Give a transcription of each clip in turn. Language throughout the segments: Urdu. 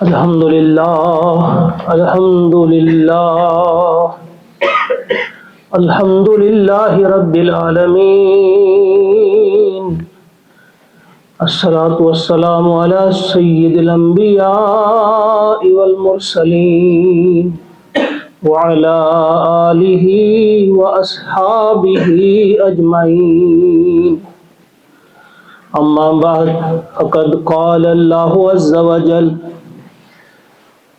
الحمد للہ الحمد للہ رب العالمین، الصلاة والسلام علی سید الانبیاء والمرسلین وعلی آلہ واصحابہ اجمعین، اما بعد فقد قال اللہ عز وجل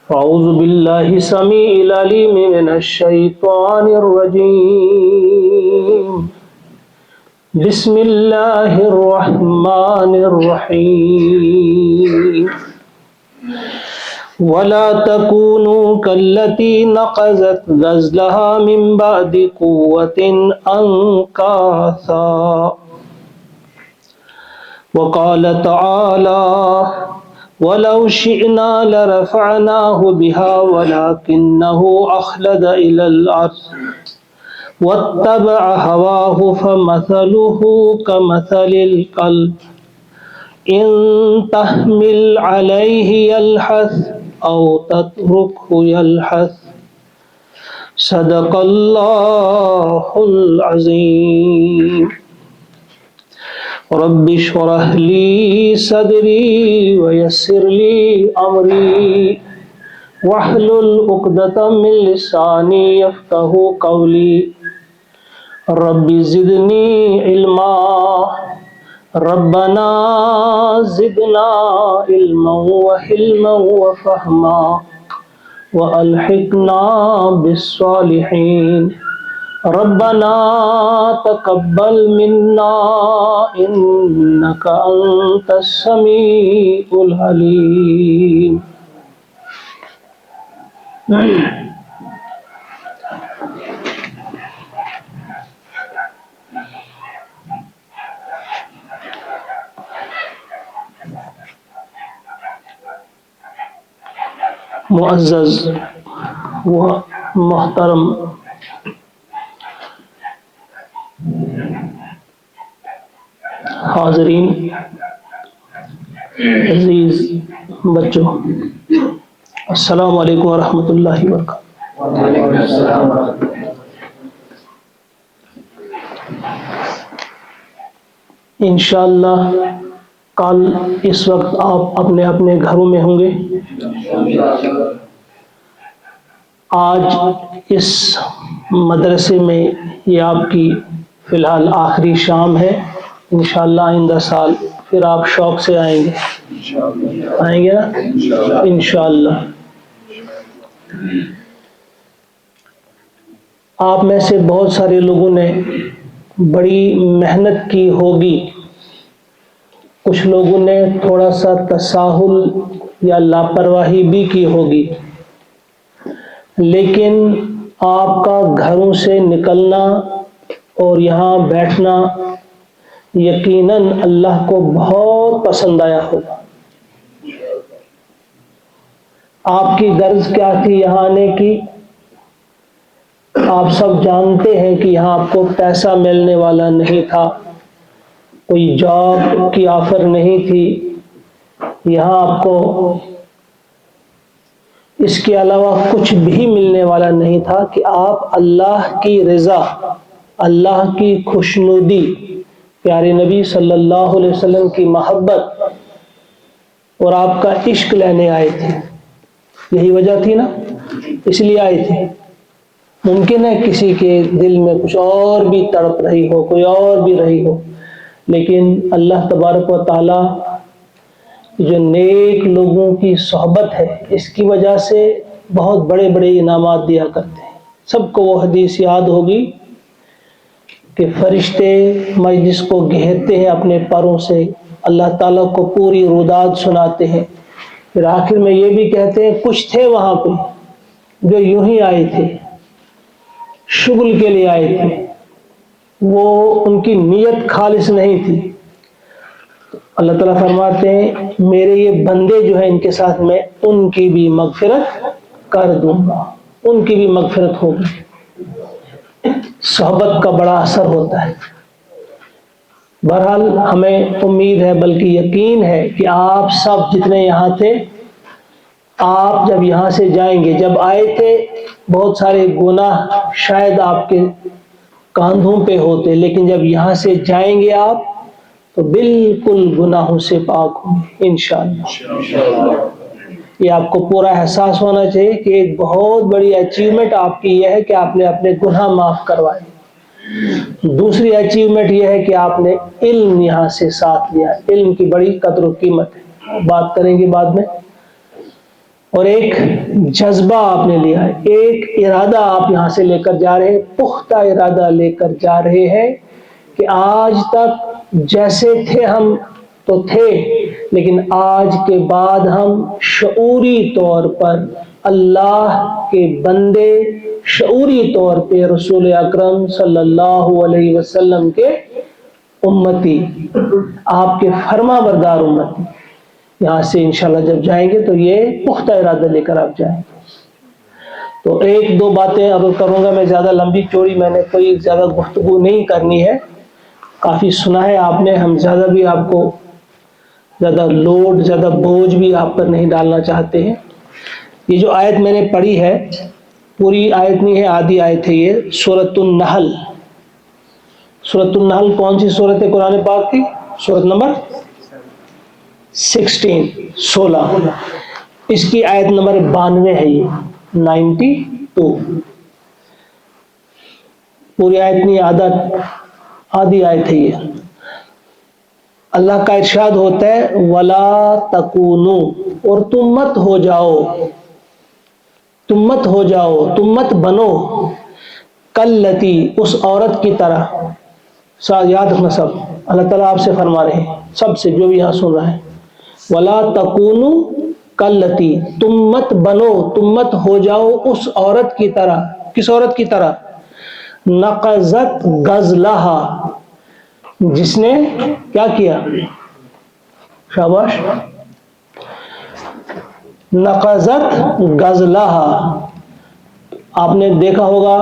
اعوذ باللہ السمیع العلیم من الشیطان الرجیم، بسم اللہ الرحمن الرحیم، ولا تكونوا كالتي نقضت غزلها من بعد قوة أنكاثا، وقال تعالى ولو شئنا لرفعناه بها ولكنه أخلد إلى الأرض واتبع هواه فمثله كمثل الكلب إن تحمل عليه يلحث أو تتركه يلحث، صدق الله العظيم۔ رب اشرح لي صدري ويسر لي أمري واحلل عقدة من لساني يفقهوا قولي، رب زدني علما، ربنا زدنا علما وحلما وفهما وألحقنا بالصالحين، ربنا تقبل منا إنك أنت السميع العليم۔ معزز و محترم حاضرین، عزیز بچوں، السلام علیکم ورحمۃ اللہ وبرکاتہ۔ انشاءاللہ کل اس وقت آپ اپنے اپنے گھروں میں ہوں گے۔ آج اس مدرسے میں یہ آپ کی فی الحال آخری شام ہے، انشاءاللہ آئندہ سال پھر آپ شوق سے آئیں گے، آئیں گے نا انشاءاللہ۔ آپ میں سے بہت سارے لوگوں نے بڑی محنت کی ہوگی، کچھ لوگوں نے تھوڑا سا تساہل یا لاپرواہی بھی کی ہوگی، لیکن آپ کا گھروں سے نکلنا اور یہاں بیٹھنا یقیناً اللہ کو بہت پسند آیا ہوگا۔ آپ کی غرض کیا تھی یہاں آنے کی؟ آپ سب جانتے ہیں کہ یہاں آپ کو پیسہ ملنے والا نہیں تھا، کوئی جاب کی آفر نہیں تھی، یہاں آپ کو اس کے علاوہ کچھ بھی ملنے والا نہیں تھا کہ آپ اللہ کی رضا، اللہ کی خوشنودی، پیارے نبی صلی اللہ علیہ وسلم کی محبت اور آپ کا عشق لینے آئے تھے۔ یہی وجہ تھی نا، اس لیے آئے تھے۔ ممکن ہے کسی کے دل میں کچھ اور بھی تڑپ رہی ہو، کوئی اور بھی رہی ہو، لیکن اللہ تبارک و تعالی جو نیک لوگوں کی صحبت ہے، اس کی وجہ سے بہت بڑے بڑے انعامات دیا کرتے ہیں۔ سب کو وہ حدیث یاد ہوگی کہ فرشتے مجلس کو گھیرتے ہیں اپنے پروں سے، اللہ تعالیٰ کو پوری روداد سناتے ہیں، پھر آخر میں یہ بھی کہتے ہیں کچھ تھے وہاں پہ جو یوں ہی آئے تھے، شغل کے لیے آئے تھے، وہ ان کی نیت خالص نہیں تھی۔ اللہ تعالیٰ فرماتے ہیں میرے یہ بندے جو ہیں ان کے ساتھ میں ان کی بھی مغفرت کر دوں گا، ان کی بھی مغفرت ہوگی۔ صحبت کا بڑا اثر ہوتا ہے۔ بہرحال ہمیں امید ہے بلکہ یقین ہے کہ آپ سب جتنے یہاں تھے آپ جب یہاں سے جائیں گے، جب آئے تھے بہت سارے گناہ شاید آپ کے کاندھوں پہ ہوتے، لیکن جب یہاں سے جائیں گے آپ تو بالکل گناہوں سے پاک ہوں گے انشاءاللہ۔ یہ آپ کو پورا احساس ہونا چاہیے کہ ایک بہت بڑی اچیومنٹ آپ کی یہ ہے کہ آپ نے اپنے گناہ معاف کروائے۔ دوسری اچیومنٹ یہ ہے کہ آپ نے علم یہاں سے ساتھ لیا۔ علم کی بڑی قدر و قیمت ہے، بات کریں گے بعد میں۔ اور ایک جذبہ آپ نے لیا ہے، ایک ارادہ آپ یہاں سے لے کر جا رہے ہیں، پختہ ارادہ لے کر جا رہے ہیں کہ آج تک جیسے تھے ہم تو تھے، لیکن آج کے بعد ہم شعوری طور پر اللہ کے بندے، شعوری طور پہ رسول اکرم صلی اللہ علیہ وسلم کے امتی، آپ کے فرما بردار امتی۔ یہاں سے انشاءاللہ جب جائیں گے تو یہ پختہ ارادہ لے کر آپ جائیں گے۔ تو ایک دو باتیں اب کروں گا، میں زیادہ لمبی چوڑی میں نے کوئی زیادہ گفتگو نہیں کرنی ہے، کافی سنا ہے آپ نے، ہم زیادہ بھی آپ کو زیادہ لوڈ، زیادہ بوجھ بھی آپ پر نہیں ڈالنا چاہتے ہیں۔ یہ جو آیت میں نے پڑھی ہے، پوری آیت نہیں ہے، آدھی آیت ہے یہ، سورۃ النحل۔ سورۃ النحل کون سی سورت ہے قرآن پاک کی؟ سورت نمبر 16۔ اس کی آیت نمبر 92 ہے، یہ 92۔ پوری آیت نہیں، آدھی آیت ہے یہ۔ اللہ کا ارشاد ہوتا ہے وَلَا تَكُونُوا، اور تم مت ہو جاؤ، تم مت ہو جاؤ، تم مت بنو، کلتی، اس عورت کی طرح۔ یاد رکھنا سب، اللہ تعالیٰ آپ سے فرما رہے ہیں، سب سے جو بھی یہاں سن رہا ہے، وَلَا تَكُونُوا کلتی، تم مت بنو، تم مت ہو جاؤ اس عورت کی طرح۔ کس عورت کی طرح؟ نقضت غزلہا، جس نے کیا کیا؟ شاباش، نقضت غزلہا۔ آپ نے دیکھا ہوگا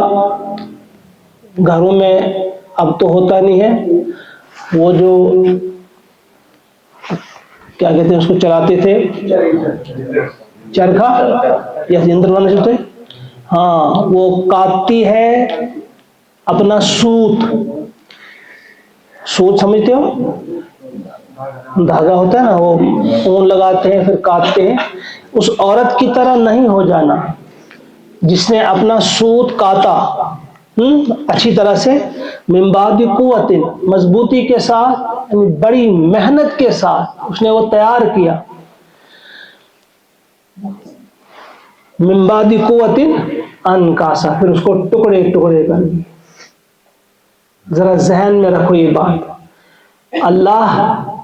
گھروں میں، اب تو ہوتا نہیں ہے، وہ جو کیا کہتے ہیں اس کو چلاتے تھے، چرخا یا ینتر والا چلتے، ہاں، وہ کاٹتی ہے اپنا سوت۔ سوت سمجھتے ہو؟ دھاگا ہوتا ہے نا، وہ اون لگاتے ہیں پھر کاٹتے ہیں۔ اس عورت کی طرح نہیں ہو جانا جس نے اپنا سوت کاٹا اچھی طرح سے، من بعد قوت، مضبوطی کے ساتھ، یعنی بڑی محنت کے ساتھ اس نے وہ تیار کیا، من بعد قوت انکاسا، پھر اس کو ٹکڑے ٹکڑے کر دیے۔ ذرا ذہن میں رکھو یہ بات، اللہ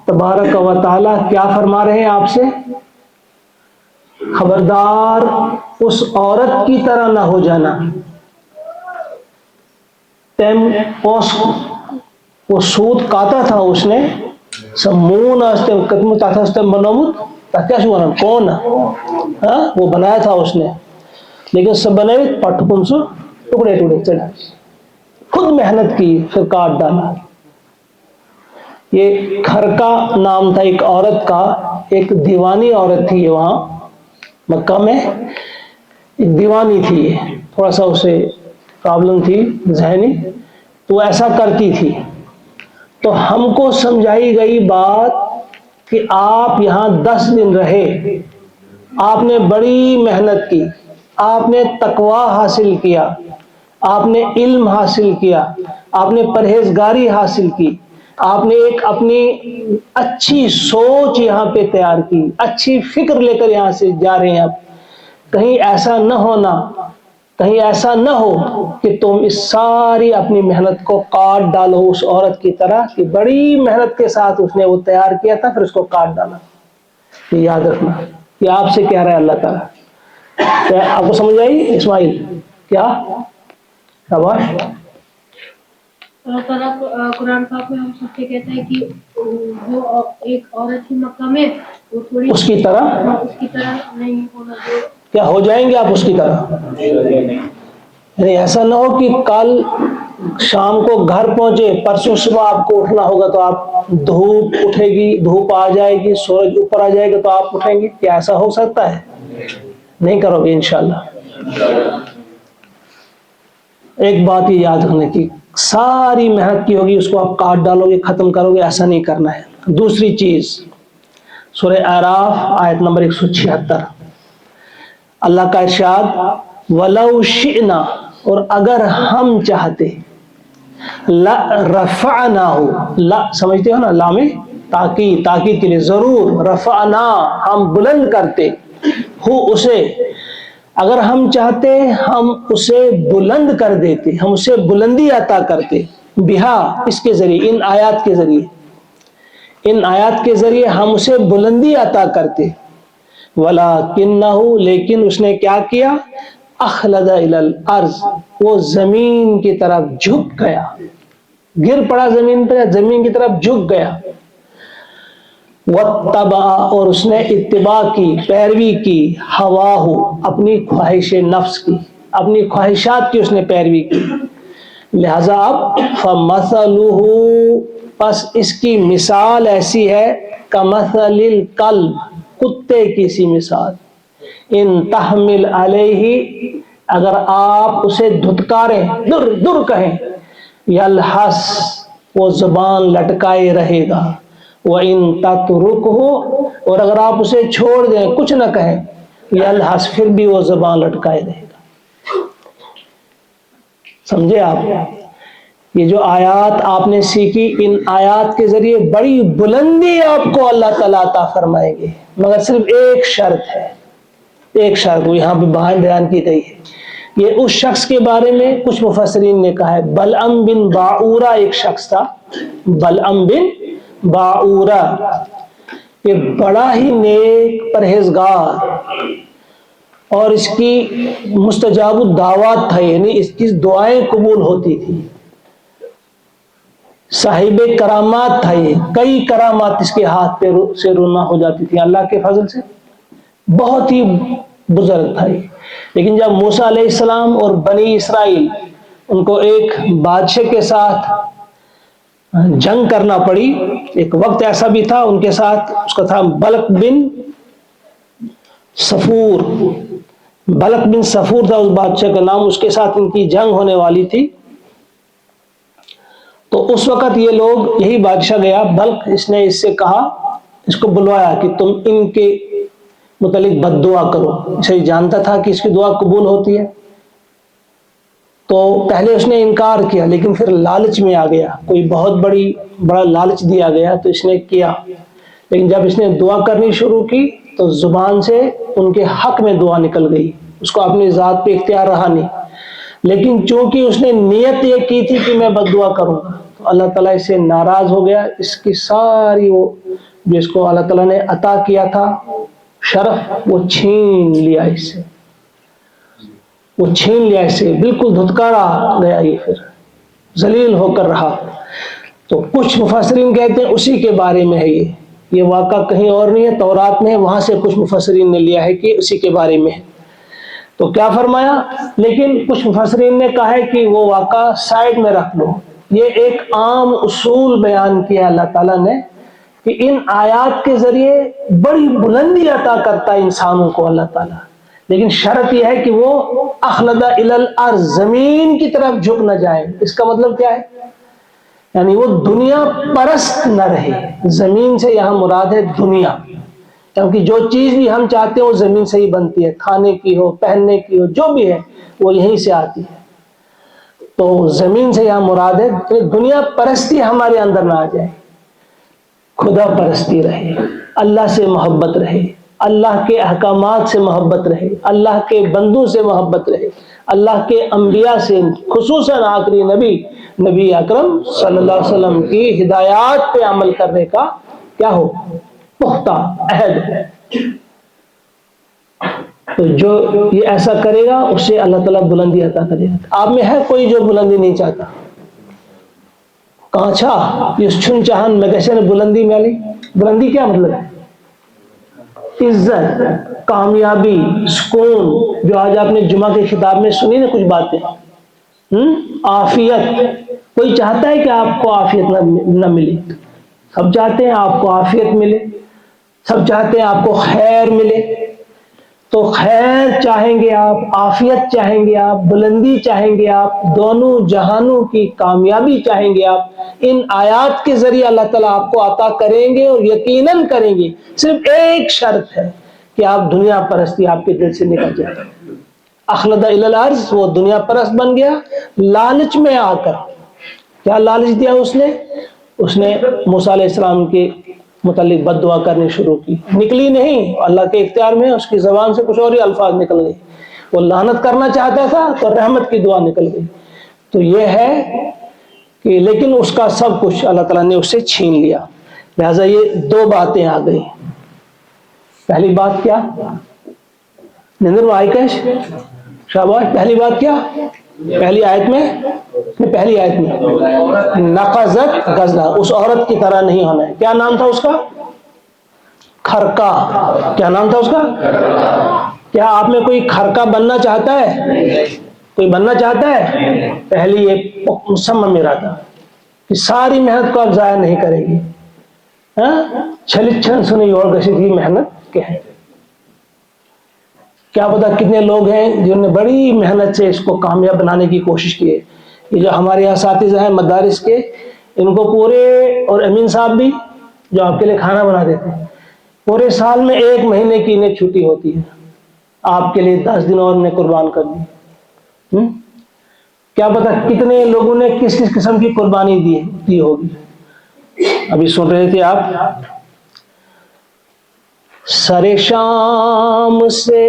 تبارک و تعالی کیا فرما رہے ہیں آپ سے؟ خبردار اس عورت کی طرح نہ ہو جانا۔ وہ سود کاتا تھا اس نے، سمون قدم تاثم بنامت کون، وہ بنایا تھا اس نے، لیکن سب بنے پٹ پنسو ٹکڑے ٹکڑے چڑھا، خود محنت کی پھر کاٹ ڈالا۔ یہ گھر کا نام تھا ایک عورت کا، ایک دیوانی عورت تھی وہاں مکہ میں، ایک دیوانی تھی، تھوڑا سا اسے پرابلم تھی ذہنی، تو وہ ایسا کرتی تھی۔ تو ہم کو سمجھائی گئی بات کہ آپ یہاں 10 دن رہے، آپ نے بڑی محنت کی، آپ نے تقوی حاصل کیا، آپ نے علم حاصل کیا، آپ نے پرہیزگاری حاصل کی، آپ نے ایک اپنی اچھی سوچ یہاں پہ تیار کی، اچھی فکر لے کر یہاں سے جا رہے ہیں آپ۔ کہیں ایسا نہ ہونا، کہیں ایسا نہ ہو کہ تم اس ساری اپنی محنت کو کاٹ ڈالو اس عورت کی طرح، کہ بڑی محنت کے ساتھ اس نے وہ تیار کیا تھا پھر اس کو کاٹ ڈالا۔ یہ یاد رکھنا، یہ آپ سے کہہ رہا ہے اللہ تعالیٰ۔ کیا آپ کو سمجھ آئی اسماعیل؟ کیا شاباش۔ اللہ تعالیٰ قرآن پاک میں ہم سب سے کہتا ہے کہ جو ایک عورت کی مکہ میں وہ تھوڑی اس کی طرح نہیں ہونا، جو کیا ہو جائیں گے آپ اس کی طرح؟ یعنی ایسا نہ ہو کہ کل شام کو گھر پہنچے، پرسوں صبح آپ کو اٹھنا ہوگا تو آپ دھوپ اٹھے گی، دھوپ آ جائے گی، سورج اوپر آ جائے گا تو آپ اٹھیں گے، کیا ایسا ہو سکتا ہے؟ نہیں کرو گے انشاءاللہ. ایک بات یہ یاد رکھنے کی، ساری محنت کی ہوگی اس کو آپ کاٹ ڈالو گے، ختم کرو گے، ایسا نہیں کرنا ہے. دوسری چیز سورہ اعراف آیت نمبر 176، اللہ کا ارشاد وَلَوْ شِئْنَا، اور اگر ہم چاہتے، رفعناہ، لا سمجھتے ہو نا، لام تاکید، تاکید کے لیے، ضرور، رفعنا ہم بلند کرتے، ہو اسے، اگر ہم چاہتے ہم اسے بلند کر دیتے، ہم اسے بلندی عطا کرتے، بہا اس کے ذریعے، ان آیات کے ذریعے، ان آیات کے ذریعے ہم اسے بلندی عطا کرتے. وَلَكِنَّهُ، لیکن اس نے کیا کیا، اخلد الی الارض، وہ زمین کی طرف جھک گیا، گر پڑا زمین پر، زمین کی طرف جھک گیا. وَاتَّبَعَ، اور اس نے اتباع کی، پیروی کی، ہواہ، اپنی خواہش نفس کی، اپنی خواہشات کی اس نے پیروی کی. لہذا اب فَمَثَلُهُ، پس اس کی مثال ایسی ہے، کَمَثَلِ الْكَلْبِ، کتے کی سی مثال، ان تحمل علیہ، اگر آپ اسے دھتکاریں، در در کہیں، یلحس، وہ زبان لٹکائے رہے گا، وَإِن تَتْرُكْهُ، اور اگر آپ اسے چھوڑ دیں، کچھ نہ کہیں، یلحس، پھر بھی وہ زبان لٹکائے رہے گا. سمجھے آپ؟ یہ جو آیات آپ نے سیکھی، ان آیات کے ذریعے بڑی بلندی آپ کو اللہ تعالیٰ عطا فرمائیں گے، مگر صرف ایک شرط ہے، ایک شرط وہ یہاں پہ بیان کی گئی ہے. یہ اس شخص کے بارے میں کچھ مفسرین نے کہا ہے، بلعم بن باعورہ ایک شخص تھا، بلعم بن باعورہ، یہ بڑا ہی نیک پرہیزگار، اور اس کی مستجاب الدعوات تھا، یعنی اس کی دعائیں قبول ہوتی تھی، صاحب کرامات تھا، یہ کئی کرامات اس کے ہاتھ پہ سے رونا ہو جاتی تھی اللہ کے فضل سے، بہت ہی بزرگ تھا یہ. لیکن جب موسیٰ علیہ السلام اور بنی اسرائیل ان کو ایک بادشاہ کے ساتھ جنگ کرنا پڑی، ایک وقت ایسا بھی تھا ان کے ساتھ، اس کا تھا بلق بن صفور، بلق بن صفور تھا اس بادشاہ کا نام، اس کے ساتھ ان کی جنگ ہونے والی تھی. تو اس وقت یہ لوگ، یہی بادشاہ گیا بلق، اس نے اس سے کہا، اس کو بلوایا کہ تم ان کے متعلق بد دعا کرو، اسے جانتا تھا کہ اس کی دعا قبول ہوتی ہے. تو پہلے اس نے انکار کیا، لیکن پھر لالچ میں آ گیا، کوئی بہت بڑا لالچ دیا گیا تو اس نے کیا. لیکن جب اس نے دعا کرنی شروع کی تو زبان سے ان کے حق میں دعا نکل گئی، اس کو اپنی ذات پہ اختیار رہا نہیں. لیکن چونکہ اس نے نیت یہ کی تھی کہ میں بد دعا کروں گا، تو اللہ تعالیٰ اس سے ناراض ہو گیا، اس کی ساری وہ جس کو اللہ تعالیٰ نے عطا کیا تھا شرف، وہ چھین لیا اس سے، وہ چھین لیا اس سے، بالکل دھتکارا گیا، یہ پھر ذلیل ہو کر رہا. تو کچھ مفسرین کہتے ہیں اسی کے بارے میں ہے یہ واقعہ کہیں اور نہیں ہے، تورات میں ہے، وہاں سے کچھ مفسرین نے لیا ہے کہ اسی کے بارے میں ہے. تو کیا فرمایا، لیکن کچھ مفسرین نے کہا ہے کہ وہ واقعہ سائڈ میں رکھ لو، یہ ایک عام اصول بیان کیا اللہ تعالیٰ نے کہ ان آیات کے ذریعے بڑی بلندی عطا کرتا ہے انسانوں کو اللہ تعالیٰ، لیکن شرط یہ ہے کہ وہ اخلد الی الارض، زمین کی طرف جھک نہ جائے. اس کا مطلب کیا ہے، یعنی وہ دنیا پرست نہ رہے. زمین سے یہاں مراد ہے دنیا، کیونکہ جو چیز بھی ہم چاہتے ہیں وہ زمین سے ہی بنتی ہے، کھانے کی ہو، پہننے کی ہو، جو بھی ہے وہ یہیں سے آتی ہے. تو زمین سے یہاں مراد ہے دنیا پرستی ہمارے اندر نہ آ جائے، خدا پرستی رہے، اللہ سے محبت رہے، اللہ کے احکامات سے محبت رہے، اللہ کے بندوں سے محبت رہے، اللہ کے انبیاء سے، خصوصاً آخری نبی اکرم صلی اللہ علیہ وسلم کی ہدایات پہ عمل کرنے کا کیا ہو، پختہ عہد ہے. تو جو یہ ایسا کرے گا اسے اللہ تعالیٰ بلندی عطا کرے گا. آپ میں ہے کوئی جو بلندی نہیں چاہتا؟ کہاں چھا اس چھن چاہن میں کیسے نے بلندی میں لی. بلندی کیا مطلب ہے؟ عزت، کامیابی، سکون، جو آج آپ نے جمعہ کے خطاب میں سنی نا کچھ باتیں، عافیت. کوئی چاہتا ہے کہ آپ کو عافیت نہ ملے؟ سب چاہتے ہیں آپ کو عافیت ملے، سب چاہتے ہیں آپ کو خیر ملے. تو خیر چاہیں گے آپ، عافیت چاہیں گے آپ، بلندی چاہیں گے آپ، دونوں جہانوں کی کامیابی چاہیں گے آپ، ان آیات کے ذریعے اللہ تعالیٰ آپ کو عطا کریں گے اور یقیناً کریں گے۔ صرف ایک شرط ہے کہ آپ دنیا پرستی آپ کے دل سے نکل جائے۔ اخلد الی الارض، وہ دنیا پرست بن گیا لالچ میں آ کر۔ کیا لالچ دیا اس نے موسیٰ علیہ السلام کے متعلق بد دعا کرنی شروع کی، نکلی نہیں، اللہ کے اختیار میں اس کی زبان سے کچھ اور ہی الفاظ نکل گئے۔ وہ لعنت کرنا چاہتا تھا تو رحمت کی دعا نکل گئی۔ تو یہ ہے کہ لیکن اس کا سب کچھ اللہ تعالیٰ نے اس سے چھین لیا۔ لہٰذا یہ دو باتیں آ گئی۔ پہلی بات کیا؟ نندر وائکش شاباش، پہلی بات کیا؟ پہلی آیت میں نقضت غزلہ، اس عورت کی طرح نہیں ہونا ہے۔ کیا نام تھا اس کا؟ کھرکا۔ کیا نام تھا اس کا؟ کیا آپ میں کوئی کھرکا بننا چاہتا ہے؟ کوئی بننا چاہتا ہے؟ پہلی یہ مصمم ارادہ کہ ساری محنت کو آپ ضائع نہیں کرے گی۔ چھلچھن سنی اور گشیدگی محنت کے ہیں۔ کیا پتا کتنے لوگ ہیں جنہوں نے بڑی محنت سے اس کو کامیاب بنانے کی کوشش کی ہے۔ یہ جو ہمارے اساتذہ ہیں مدارس کے، ان کو پورے، اور امین صاحب بھی جو آپ کے لیے کھانا بنا دیتے ہیں، پورے سال میں 1 مہینے کی انہیں چھٹی ہوتی ہے، آپ کے لیے 10 دن اور انہیں قربان کر دی۔ کیا پتا کتنے لوگوں نے کس کس قسم کی قربانی دی ہوگی۔ ابھی سن رہے تھے آپ، سر شام سے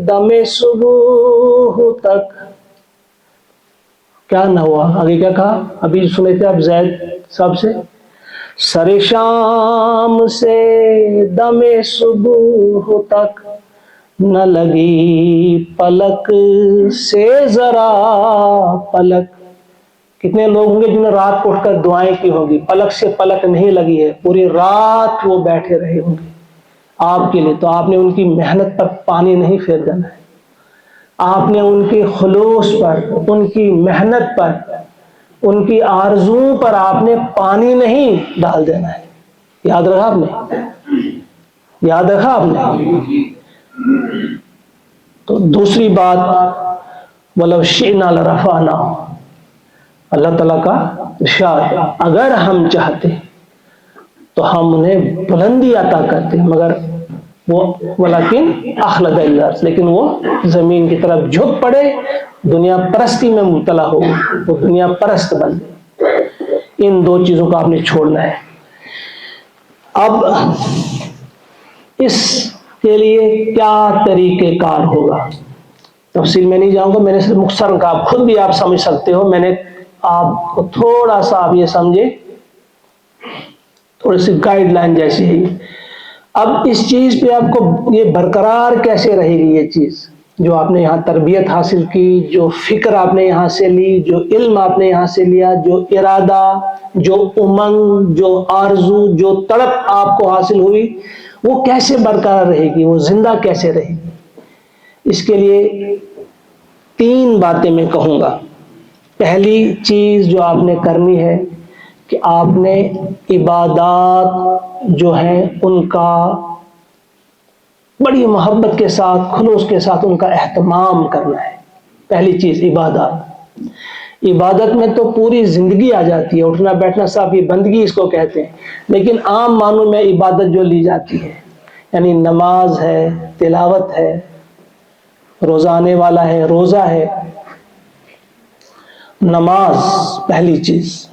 دم صبح تک، کیا نہ ہوا؟ آگے کیا کہا؟ ابھی سنے تھے آپ زید صاحب سے، سر شام سے دم صبح تک نہ لگی پلک سے ذرا پلک۔ کتنے لوگ ہوں گے جنہوں نے رات کو اٹھ کر دعائیں کی ہوں گی، پلک سے پلک نہیں لگی ہے، پوری رات وہ بیٹھے رہے ہوں گے آپ کے لیے۔ تو آپ نے ان کی محنت پر پانی نہیں پھیر دینا ہے، آپ نے ان کے خلوص پر، ان کی محنت پر، ان کی آرزوؤں پر آپ نے پانی نہیں ڈال دینا ہے۔ یاد رکھا آپ نے؟ یاد رکھا آپ نے؟ تو دوسری بات، وَلَوْ شِئْنَا لَرَفَعْنَاهُ، اللہ تعالیٰ کا ارشاد، اگر ہم چاہتے تو ہم انہیں بلندی عطا کرتے، مگر وہ ولیکن اخلد الی الارض، لیکن وہ زمین کی طرف جھک پڑے، دنیا پرستی میں مبتلا ہو، وہ دنیا پرست بن گئے۔ ان دو چیزوں کو آپ نے چھوڑنا ہے۔ اب اس کے لیے کیا طریقہ کار ہوگا، تفصیل میں نہیں جاؤں گا، میں نے صرف مختصر کہا، آپ خود بھی آپ سمجھ سکتے ہو، میں نے آپ کو تھوڑا سا آپ یہ سمجھے، تھوڑی سی گائیڈ لائن جیسی ہے۔ اب اس چیز پہ آپ کو یہ برقرار کیسے رہے گی، یہ چیز جو آپ نے یہاں تربیت حاصل کی، جو فکر آپ نے یہاں سے لی، جو علم آپ نے یہاں سے لیا، جو ارادہ، جو امنگ، جو آرزو، جو تڑپ آپ کو حاصل ہوئی، وہ کیسے برقرار رہے گی، وہ زندہ کیسے رہے گی؟ اس کے لیے 3 باتیں میں کہوں گا۔ پہلی چیز جو آپ نے کرنی ہے کہ آپ نے عبادات جو ہیں ان کا بڑی محبت کے ساتھ، خلوص کے ساتھ ان کا اہتمام کرنا ہے۔ پہلی چیز عبادات۔ عبادت میں تو پوری زندگی آ جاتی ہے، اٹھنا بیٹھنا صاحب، یہ بندگی اس کو کہتے ہیں، لیکن عام معنوں میں عبادت جو لی جاتی ہے، یعنی نماز ہے، تلاوت ہے، روزہ آنے والا ہے، روزہ ہے۔ نماز پہلی چیز،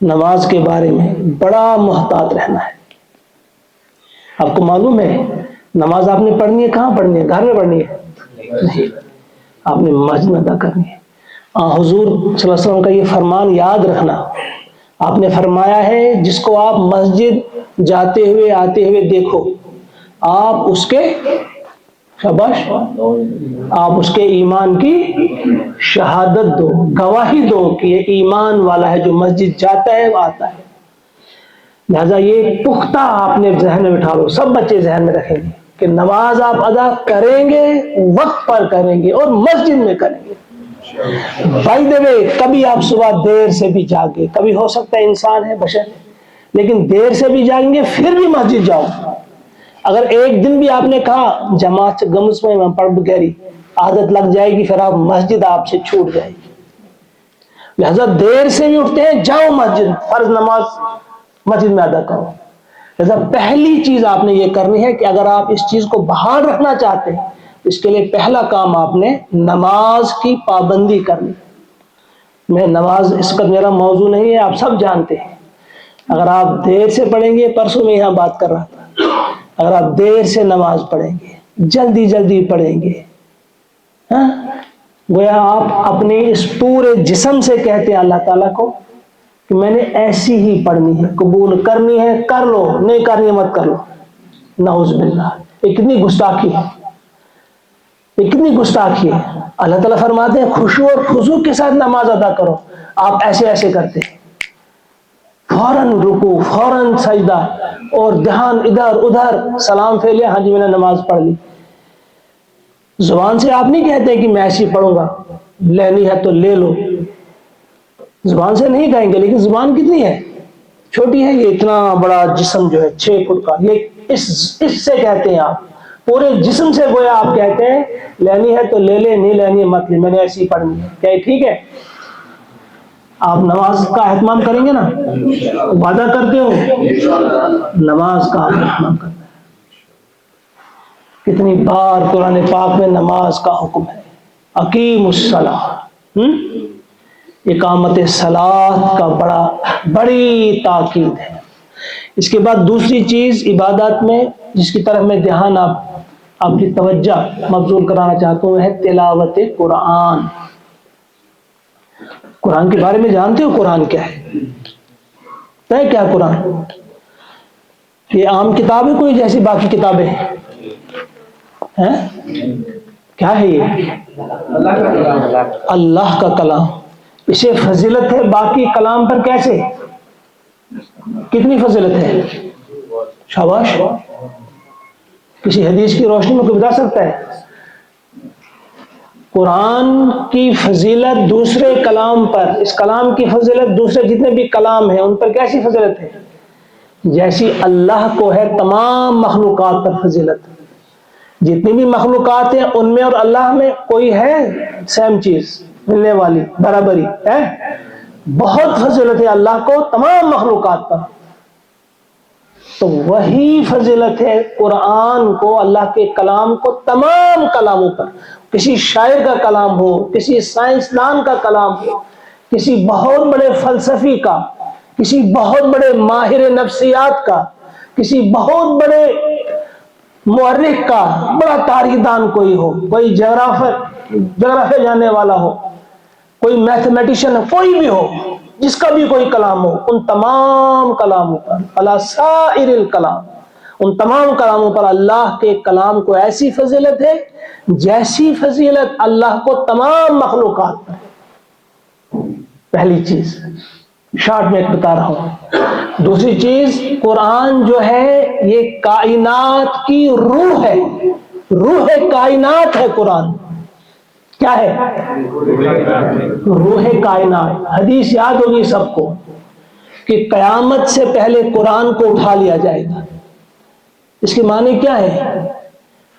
نماز کے بارے میں بڑا محتاط رہنا ہے۔ آپ کو معلوم ہے نماز آپ نے پڑھنی ہے کہاں پڑھنی ہے؟ گھر میں پڑھنی ہے؟ نہیں، آپ نے مسجد میں ادا کرنی ہے۔ حضور صلی اللہ علیہ وسلم کا یہ فرمان یاد رکھنا، آپ نے فرمایا ہے جس کو آپ مسجد جاتے ہوئے آتے ہوئے دیکھو، آپ اس کے شاباش، آپ اس کے ایمان کی شہادت دو، گواہی دو کہ یہ ایمان والا ہے، جو مسجد جاتا ہے وہ آتا ہے۔ لہذا یہ پختہ آپ نے ذہن میں بٹھا لو، سب بچے ذہن میں رکھیں گے کہ نماز آپ ادا کریں گے، وقت پر کریں گے اور مسجد میں کریں گے۔ بائی دی وے، کبھی آپ صبح دیر سے بھی جاگے، کبھی ہو سکتا ہے انسان ہے، بشر، لیکن دیر سے بھی جائیں گے پھر بھی مسجد جاؤ۔ اگر ایک دن بھی آپ نے کہا جماعت سے گمس میں پڑھ گہری عادت لگ جائے گی، پھر آپ مسجد آپ سے چھوٹ جائے گی. لہذا دیر سے بھی اٹھتے ہیں، جاؤ مسجد، فرض نماز مسجد میں ادا کرو. لہذا پہلی چیز آپ نے یہ کرنی ہے کہ اگر آپ اس چیز کو بحال رکھنا چاہتے ہیں، اس کے لیے پہلا کام آپ نے نماز کی پابندی کرنی. میں نماز اس کا میرا موضوع نہیں ہے، آپ سب جانتے ہیں. اگر آپ دیر سے پڑھیں گے، پرسوں میں یہاں بات کر رہا تھا، اگر آپ دیر سے نماز پڑھیں گے، جلدی جلدی پڑھیں گے، گویا آپ اپنے اس پورے جسم سے کہتے ہیں اللہ تعالیٰ کو کہ میں نے ایسی ہی پڑھنی ہے، قبول کرنی ہے کر لو، نہیں کرنی ہے مت کر لو. نعوذ باللہ، اتنی گستاخی ہے، اتنی گستاخی ہے. اللہ تعالیٰ فرماتے ہیں خشوع اور خضوع کے ساتھ نماز ادا کرو. آپ ایسے ایسے کرتے ہیں، فوراً رکوع، فوراً سجدہ، اور دھیان ادھر ادھر، سلام پھیر لیا، ہاں جی میں نے نماز پڑھ لی. زبان سے آپ نہیں کہتے کہ میں ایسی پڑھوں گا، لینی ہے تو لے لو، زبان سے نہیں کہیں گے. لیکن زبان کتنی ہے، چھوٹی ہے. یہ اتنا بڑا جسم جو ہے 6 فٹ کا، یہ اس سے کہتے ہیں آپ پورے جسم سے گویا آپ کہتے ہیں لینی ہے تو لے لے، نہیں لینی ہے مت لے، میں نے ایسی پڑھنی ہے. کیا یہ ٹھیک ہے؟ آپ نماز کا اہتمام کریں گے نا؟ وعدہ کرتے ہو نماز کا اہتمام کرنا ہے. کتنی بار قرآن پاک میں نماز کا حکم ہے، اقیم الصلاۃ، اقامت صلاۃ کا بڑی تاکید ہے. اس کے بعد دوسری چیز عبادات میں جس کی طرف میں دھیان آپ کی توجہ مبذول کرانا چاہتا ہوں ہے تلاوت قرآن. قرآن کے بارے میں جانتے ہو قرآن کیا ہے؟ طے کیا قرآن؟ یہ عام کتاب ہے کوئی جیسی باقی کتابیں ہیں؟ کیا ہے یہ؟ اللہ کا کلام. اسے فضیلت ہے باقی کلام پر کیسے؟ کتنی فضیلت ہے؟ شاباش. کسی حدیث کی روشنی میں کوئی بتا سکتا ہے؟ قرآن کی فضیلت دوسرے کلام پر، اس کلام کی فضیلت دوسرے جتنے بھی کلام ہیں ان پر کیسی فضیلت ہے؟ جیسی اللہ کو ہے تمام مخلوقات پر فضیلت. جتنی بھی مخلوقات ہیں ان میں اور اللہ میں کوئی ہے سیم چیز ملنے والی برابری ہے؟ بہت فضیلت ہے اللہ کو تمام مخلوقات پر. تو وہی فضیلت ہے قرآن کو، اللہ کے کلام کو تمام کلاموں پر. کسی شاعر کا کلام ہو، کسی سائنسدان کا کلام ہو، کسی بہت بڑے فلسفی کا، کسی بہت بڑے ماہر نفسیات کا، کسی بہت بڑے مورخ کا، بڑا تاریخ دان کوئی ہو، کوئی جغرافیہ جاننے والا ہو، کوئی میتھمیٹیشین ہو، کوئی بھی ہو، جس کا بھی کوئی کلام ہو، ان تمام کلاموں پر علی سائر الکلام، ان تمام کلاموں پر اللہ کے کلام کو ایسی فضیلت ہے جیسی فضیلت اللہ کو تمام مخلوقات پر. پہلی چیز شارٹ میں بتا رہا ہوں. دوسری چیز قرآن جو ہے یہ کائنات کی روح ہے، روح کائنات ہے قرآن. کیا ہے؟ روح کائنات. حدیث یاد ہوگی سب کو کہ قیامت سے پہلے قرآن کو اٹھا لیا جائے گا. اس کے معنی کیا ہے؟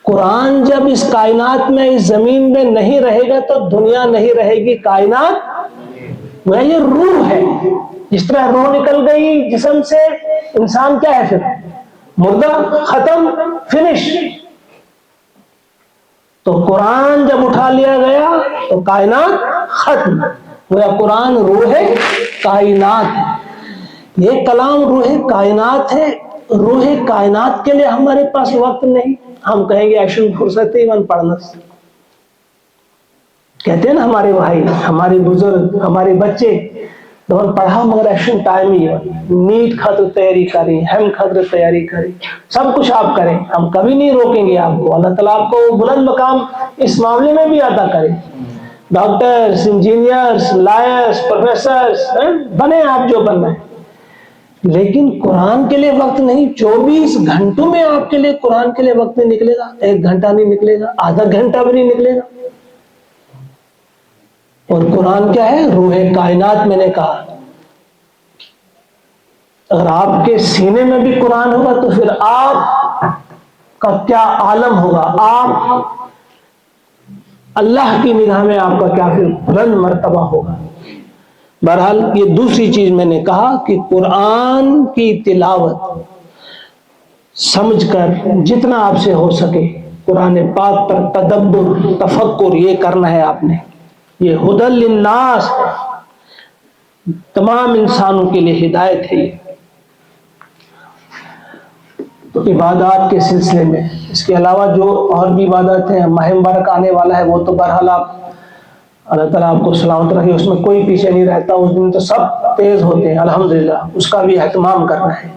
قرآن جب اس کائنات میں، اس زمین میں نہیں رہے گا تو دنیا نہیں رہے گی، کائنات وہ یہ روح ہے. جس طرح روح نکل گئی جسم سے، انسان کیا ہے پھر؟ مردہ، ختم، فنش. تو قرآن جب اٹھا لیا گیا تو کائنات ختم. وہ قرآن روح کائنات ہے. یہ کلام روح کائنات ہے. روح کائنات کے لیے ہمارے پاس وقت نہیں. ہم کہیں گے ایشن فرصت ہی من پڑھنا. کہتے ہیں نا ہمارے بھائی، ہمارے بزرگ، ہمارے بچے پڑھا مگر ایشن ٹائم ہی ہے. نیٹ خاطر تیاری کریں، ہم خاطر تیاری کریں، سب کچھ آپ کریں، ہم کبھی نہیں روکیں گے آپ کو. اللہ تعالیٰ آپ کو بلند مقام اس معاملے میں بھی عطا کرے. ڈاکٹرز، انجینئرز، لائرز، پروفیسرز بنے آپ جو بننا ہے. لیکن قرآن کے لیے وقت نہیں. 24 گھنٹوں میں آپ کے لیے قرآن کے لیے وقت نہیں نکلے گا. 1 گھنٹہ نہیں نکلے گا، آدھا گھنٹہ بھی نہیں نکلے گا. اور قرآن کیا ہے؟ روح کائنات. میں نے کہا اگر آپ کے سینے میں بھی قرآن ہوگا تو پھر آپ کا کیا عالم ہوگا, آپ اللہ کی نگاہ میں آپ کا کیا پھر بلند مرتبہ ہوگا. بہرحال یہ دوسری چیز میں نے کہا کہ قرآن کی تلاوت سمجھ کر جتنا آپ سے ہو سکے قرآن پاک پر تدبر تفکر یہ کرنا ہے آپ نے. یہ ہدی للناس, تمام انسانوں کے لیے ہدایت ہے. یہ تو عبادات کے سلسلے میں اس کے علاوہ جو اور بھی عبادت ہیں, ماہ مبارک آنے والا ہے, وہ تو بہرحال آپ اللہ تعالیٰ آپ کو سلامت رکھے, اس میں کوئی پیچھے نہیں رہتا. اس دن تو سب تیز ہوتے ہیں الحمدللہ, اس کا بھی اہتمام کرنا ہے.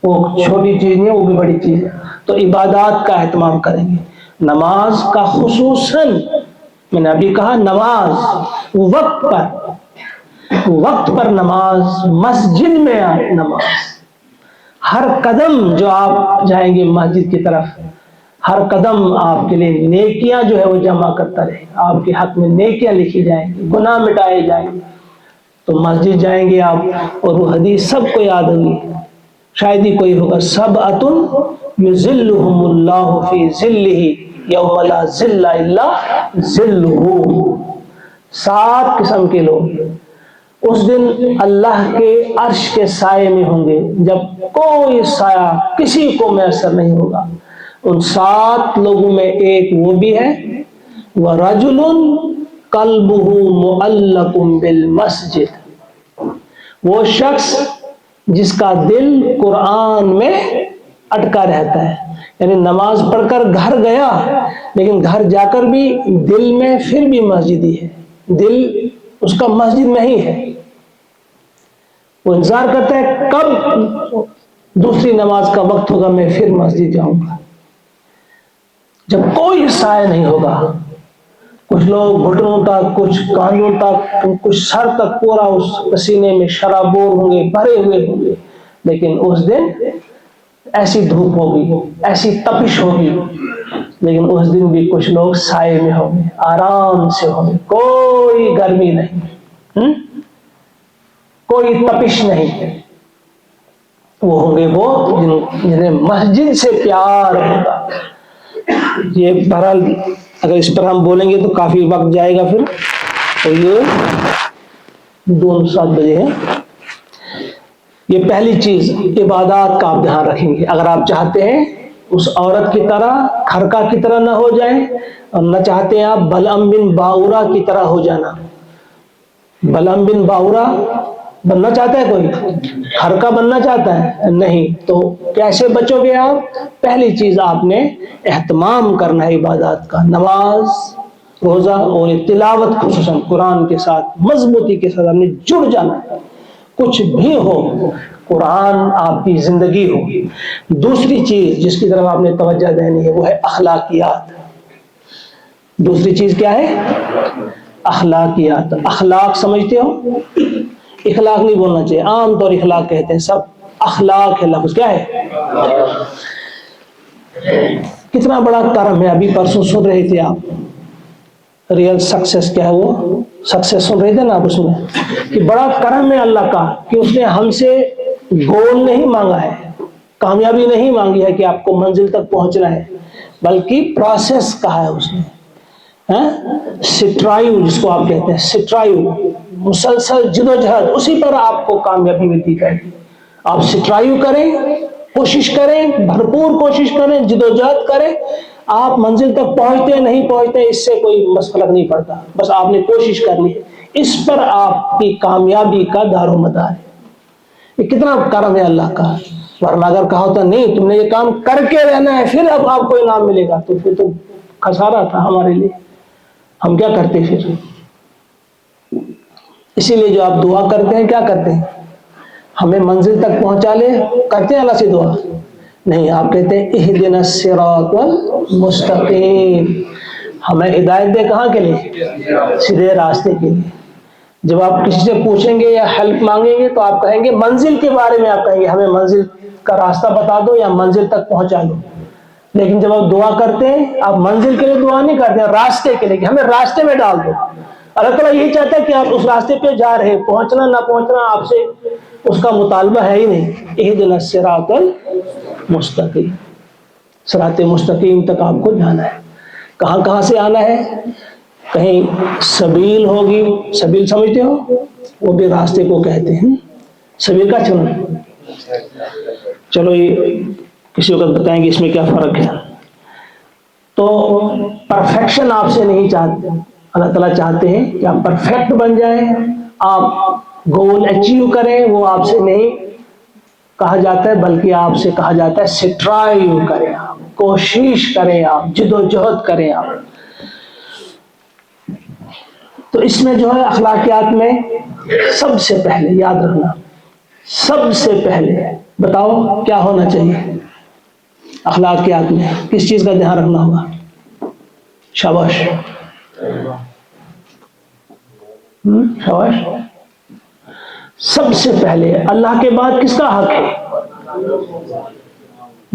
وہ چھوٹی چیز نہیں ہے, وہ بھی بڑی چیز ہے. تو عبادات کا اہتمام کریں گے. نماز کا خصوصاً میں نے ابھی کہا, نماز وقت پر نماز, مسجد میں نماز. ہر قدم جو آپ جائیں گے مسجد کی طرف, ہر قدم آپ کے لیے نیکیاں جو ہے وہ جمع کرتا رہے. آپ کے حق میں نیکیاں لکھی جائیں گی, گناہ مٹائے جائیں گے. تو مسجد جائیں گے آپ, اور وہ حدیث سب کو یاد ہوگی, شاید ہی کوئی ہوگا, سبعۃ یظلھم اللہ فی ظلہ یوم لا ظل الا ظلہ. 7 قسم کے لوگ اس دن اللہ کے عرش کے سائے میں ہوں گے, جب کوئی سایہ کسی کو میسر نہیں ہوگا. ان 7 لوگوں میں ایک وہ بھی ہے, وَرَجُلٌ قَلْبُهُ مُعَلَّقٌ بِالْمَسْجِدِ, وہ شخص جس کا دل قرآن میں اٹکا رہتا ہے. یعنی نماز پڑھ کر گھر گیا, لیکن گھر جا کر بھی دل میں پھر بھی مسجد ہی ہے, دل اس کا مسجد میں ہی ہے. وہ انتظار کرتا ہے کب دوسری نماز کا وقت ہوگا, میں پھر مسجد جاؤں گا. جب کوئی سایہ نہیں ہوگا, کچھ لوگ گھٹنوں تک, کچھ کانوں تک, کچھ سر تک پورا اس پسینے میں شرابور ہوں گے, بھرے ہوئے ہوں گے. لیکن اس دن ایسی دھوپ ہوگی, ایسی تپش ہوگی, لیکن اس دن بھی کچھ لوگ سائے میں ہوں گے, آرام سے ہوں گے, کوئی گرمی نہیں, کوئی تپش نہیں. وہ ہوں گے وہ جنہیں مسجد سے پیار ہوگا. یہ بہرحال اگر اس پر ہم بولیں گے تو کافی وقت جائے گا. پھر تو یہ 2-7 بجے ہیں. یہ پہلی چیز, عبادات کا آپ دھیان رکھیں گے. اگر آپ چاہتے ہیں اس عورت کی طرح, کھرکا کی طرح نہ ہو جائیں, اور نہ چاہتے ہیں آپ بلعم بن باورا کی طرح ہو جانا. بلعم بن باورا بننا چاہتا ہے کوئی, کھرکا بننا چاہتا ہے نہیں, تو کیسے بچو گے آپ؟ پہلی چیز آپ نے اہتمام کرنا ہے عبادات کا, نماز, روزہ اور تلاوت, خصوصاً قرآن کے ساتھ مضبوطی کے ساتھ آپ نے جڑ جانا ہے. کچھ بھی ہو, قرآن آپ کی زندگی ہو. دوسری چیز جس کی طرف آپ نے توجہ دینی ہے وہ ہے اخلاقیات. دوسری چیز کیا ہے؟ اخلاقیات. اخلاق سمجھتے ہو؟ اخلاق نہیں بولنا چاہیے, عام طور اخلاق کہتے ہیں سب, اخلاق ہے لفظ. کیا ہے؟ کتنا بڑا کرم ہے. ابھی پرسوں سن رہے تھے آپ, ریئل سکسیس کیا ہے, وہ سکسیس سن رہے تھے نا آپ, اس میں کہ بڑا کرم ہے اللہ کا کہ اس نے ہم سے گول نہیں مانگا ہے, کامیابی نہیں مانگی ہے کہ آپ کو منزل تک پہنچنا ہے, بلکہ پروسیس کہا ہے اس نے. سٹرائیو جس کو آپ کہتے ہیں, سٹرائیو, مسلسل جدوجہد, اسی پر آپ کو کامیابی ملتی ہے. آپ سٹرائیو کریں, کوشش کریں, بھرپور کوشش کریں, جدوجہد کریں, آپ منزل تک پہنچتے نہیں پہنچتے اس سے کوئی فرق نہیں پڑتا, بس آپ نے کوشش کرنی ہے. اس پر آپ کی کامیابی کا دار و مدار ہے. یہ کتنا کرم ہے اللہ کا. ورنہ اگر کہا ہوتا نہیں تم نے یہ کام کر کے رہنا ہے پھر اب آپ کو انعام ملے گا, تو پھر تو خسارہ تھا ہمارے لیے, ہم کیا کرتے پھر. اسی لیے جو آپ دعا کرتے ہیں, کیا کرتے ہیں, ہمیں منزل تک پہنچا لے, کرتے ہیں اللہ سے دعا نہیں, آپ کہتے ہیں اہدنا الصراط المستقیم, ہمیں ہدایت دے کہاں کے لیے؟ سیدھے راستے کے لیے. جب آپ کسی سے پوچھیں گے یا ہیلپ مانگیں گے تو آپ کہیں گے منزل کے بارے میں, آپ کہیں گے ہمیں منزل کا راستہ بتا دو یا منزل تک پہنچا دو. لیکن جب آپ دعا کرتے ہیں, آپ منزل کے لیے دعا نہیں کرتے ہیں, راستے کے لیے, کہ ہمیں راستے میں ڈال دو. اللہ تعالیٰ یہی چاہتا ہے کہ آپ اس راستے پہ جا رہے, پہنچنا نہ پہنچنا آپ سے اس کا مطالبہ ہے ہی نہیں. اہدنا الصراط المستقیم. صراط مستقیم تک آپ کو جانا ہے. کہاں کہاں سے آنا ہے؟ کہیں سبیل ہوگی، سبیل سمجھتے ہو؟ وہ بھی راستے کو کہتے ہیں. سبیل کا چلنا. چلو یہ کسی وقت بتائیں گے اس میں کیا فرق ہے. تو پرفیکشن آپ سے نہیں چاہتے. اللہ تعالیٰ چاہتے ہیں کہ آپ پرفیکٹ بن جائیں، آپ گول اچیو کریں. وہ آپ سے نہیں کہا جاتا ہے، بلکہ آپ سے کہا جاتا ہے سٹرائیو کریں، آپ کوشش کریں، آپ جد و جہد کریں آپ. تو اس میں جو ہے اخلاقیات میں سب سے پہلے یاد رکھنا، سب سے پہلے بتاؤ کیا ہونا چاہیے اخلاقیات میں؟ کس چیز کا دھیان رکھنا ہوگا؟ شاباش شاباش. سب سے پہلے اللہ کے بعد کس کا حق ہے؟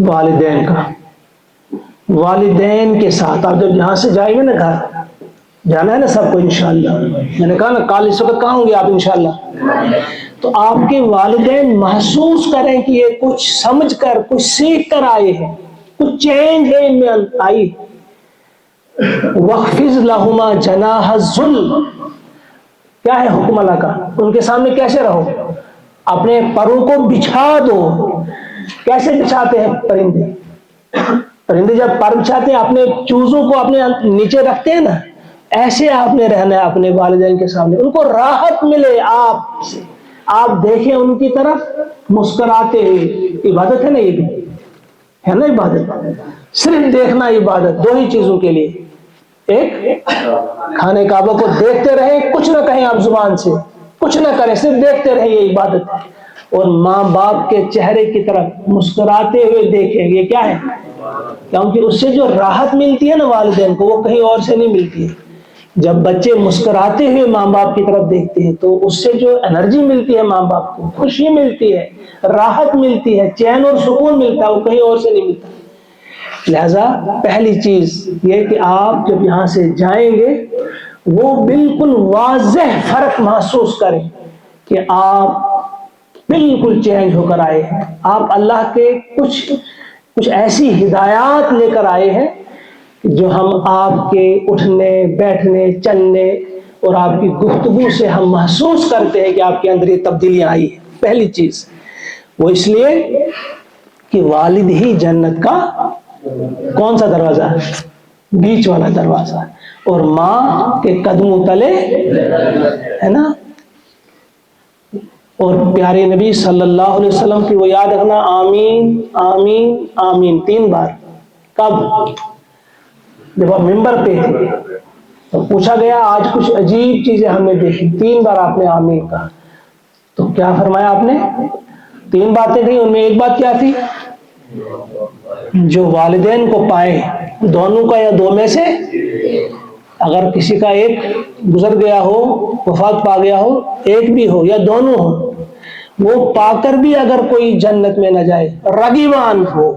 والدین کا. والدین کے ساتھ آپ جب یہاں سے جائیں گے نا گھر، جانا ہے نا سب کو انشاءاللہ. میں نے کہا نا کل اس وقت کہاں ہوں گے آپ انشاءاللہ. تو آپ کے والدین محسوس کریں کہ یہ کچھ سمجھ کر، کچھ سیکھ کر آئے ہیں، کچھ چینج ہے ان میں آئی. وَخْفِضْ لَهُمَا جَنَاحَ الذُّلِّ. کیا ہے حکم اللہ کا؟ ان کے سامنے کیسے رہو؟ اپنے پروں کو بچھا دو. کیسے بچھاتے ہیں پرندے؟ پرندے جب پر بچھاتے ہیں اپنے چوزوں کو اپنے نیچے رکھتے ہیں نا، ایسے آپ نے رہنا ہے اپنے والدین کے سامنے. ان کو راحت ملے آپ سے، آپ دیکھیں ان کی طرف مسکراتے ہوئے. عبادت ہے نا، یہ بھی ہے نا عبادت. صرف دیکھنا عبادت. دو ہی چیزوں کے لیے، ایک خانہ کعبہ کو دیکھتے رہیں، کچھ نہ کہیں آپ زبان سے، کچھ نہ کریں، صرف دیکھتے رہیں، یہ عبادت ہے. اور ماں باپ کے چہرے کی طرف مسکراتے ہوئے دیکھیں، یہ کیا ہے؟ کیونکہ اس سے جو راحت ملتی ہے نا والدین کو، وہ کہیں اور سے نہیں ملتی ہے. جب بچے مسکراتے ہوئے ماں باپ کی طرف دیکھتے ہیں تو اس سے جو انرجی ملتی ہے ماں باپ کو، خوشی ملتی ہے، راحت ملتی ہے، چین اور سکون ملتا ہے، وہ کہیں اور سے نہیں ملتا. لہذا پہلی چیز یہ کہ آپ جب یہاں سے جائیں گے وہ بالکل واضح فرق محسوس کریں کہ آپ بالکل چینج ہو کر آئے ہیں. آپ اللہ کے کچھ ایسی ہدایات لے کر آئے ہیں جو ہم آپ کے اٹھنے، بیٹھنے، چلنے اور آپ کی گفتگو سے ہم محسوس کرتے ہیں کہ آپ کے اندر یہ تبدیلیاں آئی ہیں. پہلی چیز وہ اس لیے کہ والد ہی جنت کا کون سا دروازہ ہے؟ بیچ والا دروازہ. اور ماں کے قدموں تلے ہے نا. اور پیارے نبی صلی اللہ علیہ وسلم کی وہ یاد رکھنا، آمین آمین آمین 3 بار. کب؟ جب آپ ممبر پہ تھے تو پوچھا گیا آج کچھ عجیب چیزیں ہم نے دیکھی، 3 بار آپ نے آمین کہا. تو کیا فرمایا آپ نے؟ 3 باتیں تھیں، ان میں ایک بات کیا تھی؟ جو والدین کو پائے، دونوں کا یا دو میں سے، اگر کسی کا ایک گزر گیا ہو، وفات پا گیا ہو، ایک بھی ہو یا دونوں ہو، وہ پا کر بھی اگر کوئی جنت میں نہ جائے، رگیوان ہو،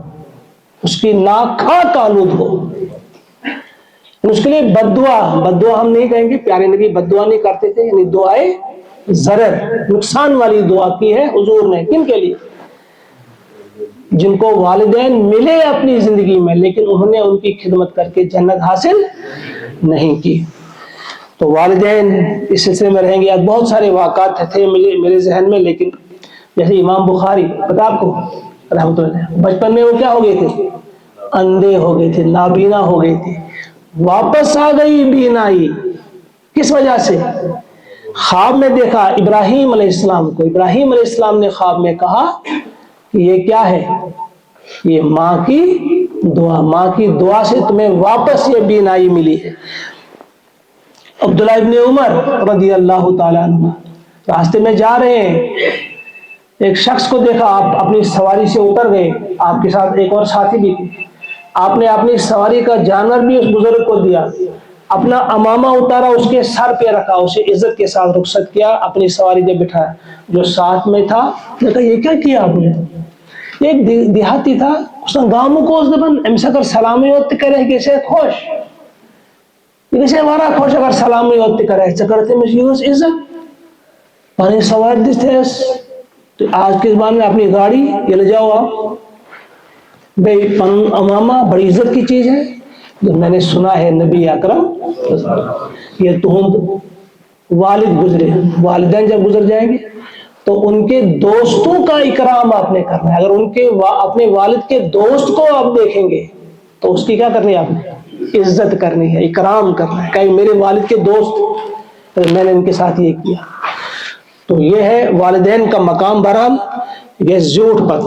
اس کی ناک کھاک آلود ہو، اس کے لیے بد دعا ہم نہیں کہیں گے. پیارے نبی بد دعا نہیں کرتے تھے، یعنی دعائیں ضرر، نقصان والی دعا کی ہے حضور نے. کن کے لیے؟ جن کو والدین ملے اپنی زندگی میں لیکن انہوں نے ان کی خدمت کر کے جنت حاصل نہیں کی. تو والدین اس سلسلے میں رہیں گے. بہت سارے واقعات تھے میرے ذہن میں، لیکن جیسے امام بخاری پتا آپ کو رحمۃ اللہ، بچپن میں وہ کیا ہو گئے تھے؟ اندھے ہو گئے تھے، نابینا ہو گئے تھے. واپس آ گئی بینائی. کس وجہ سے؟ خواب میں دیکھا ابراہیم علیہ السلام کو. ابراہیم علیہ السلام نے خواب میں کہا کہ یہ کیا ہے؟ یہ ماں کی دعا، ماں کی دعا سے تمہیں واپس یہ بینائی ملی ہے. عبداللہ ابن عمر رضی اللہ تعالیٰ عنہ راستے میں جا رہے ہیں، ایک شخص کو دیکھا، آپ اپنی سواری سے اتر گئے، آپ کے ساتھ ایک اور ساتھی بھی تھے. آپ نے اپنی سواری کا جانور بھی اس بزرگ کو دیا، اپنا امامہ اتارا، اس کے سر پہ رکھا، اسے عزت کے ساتھ رخصت کیا، اپنی سواری جب بٹھایا. جو ساتھ میں تھا نے کہا یہ کیا کیا آپ نے؟ ایک دیہاتی تھا، اس نے گاموں کو اس دبن امسا کر سلامی ہوتی کرے کیسے خوش کیسے ہمارا خوش اگر سلامی ہوتی کرے چکرتے میں یوز عزت پانی سوار دیتے. تو آج کے زمانے میں اپنی گاڑی یہ لے جاؤ آپ بھائی امامہ بڑی عزت کی چیز ہے. جو میں نے سنا ہے نبی اکرم یہ تہمت والد گزرے، والدین جب گزر جائیں گے تو ان کے دوستوں کا اکرام آپ نے کرنا ہے. اگر ان کے اپنے والد کے دوست کو آپ دیکھیں گے تو اس کی کیا کرنی ہے؟ آپ نے عزت کرنی ہے، اکرام کرنا ہے. کہیں میرے والد کے دوست میں نے ان کے ساتھ یہ کیا. تو یہ ہے والدین کا مقام. بہرحال یہ جھوٹ پر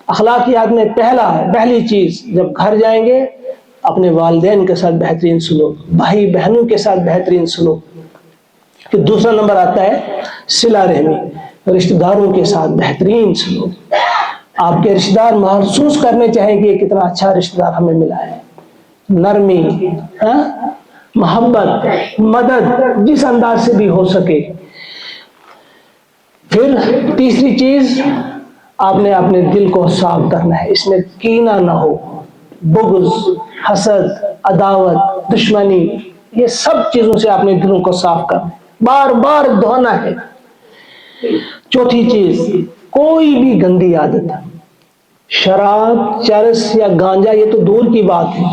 اخلاقیات میں پہلی چیز جب گھر جائیں گے اپنے والدین کے ساتھ بہترین سلوک، بھائی بہنوں کے ساتھ بہترین سلوک. پھر دوسرا نمبر آتا ہے صلہ رحمی، رشتہ داروں کے ساتھ بہترین سلوک. آپ کے رشتہ دار محسوس کرنے چاہیں کہ کتنا اچھا رشتہ دار ہمیں ملا ہے. نرمی، محبت، مدد جس انداز سے بھی ہو سکے. پھر تیسری چیز آپ نے اپنے دل کو صاف کرنا ہے، اس میں کینہ نہ ہو، بغض، حسد، عداوت، دشمنی، یہ سب چیزوں سے اپنے دلوں کو صاف کرنا ہے، بار بار دھونا ہے. چوتھی چیز کوئی بھی گندی عادت، شراب، چرس یا گانجا یہ تو دور کی بات ہے،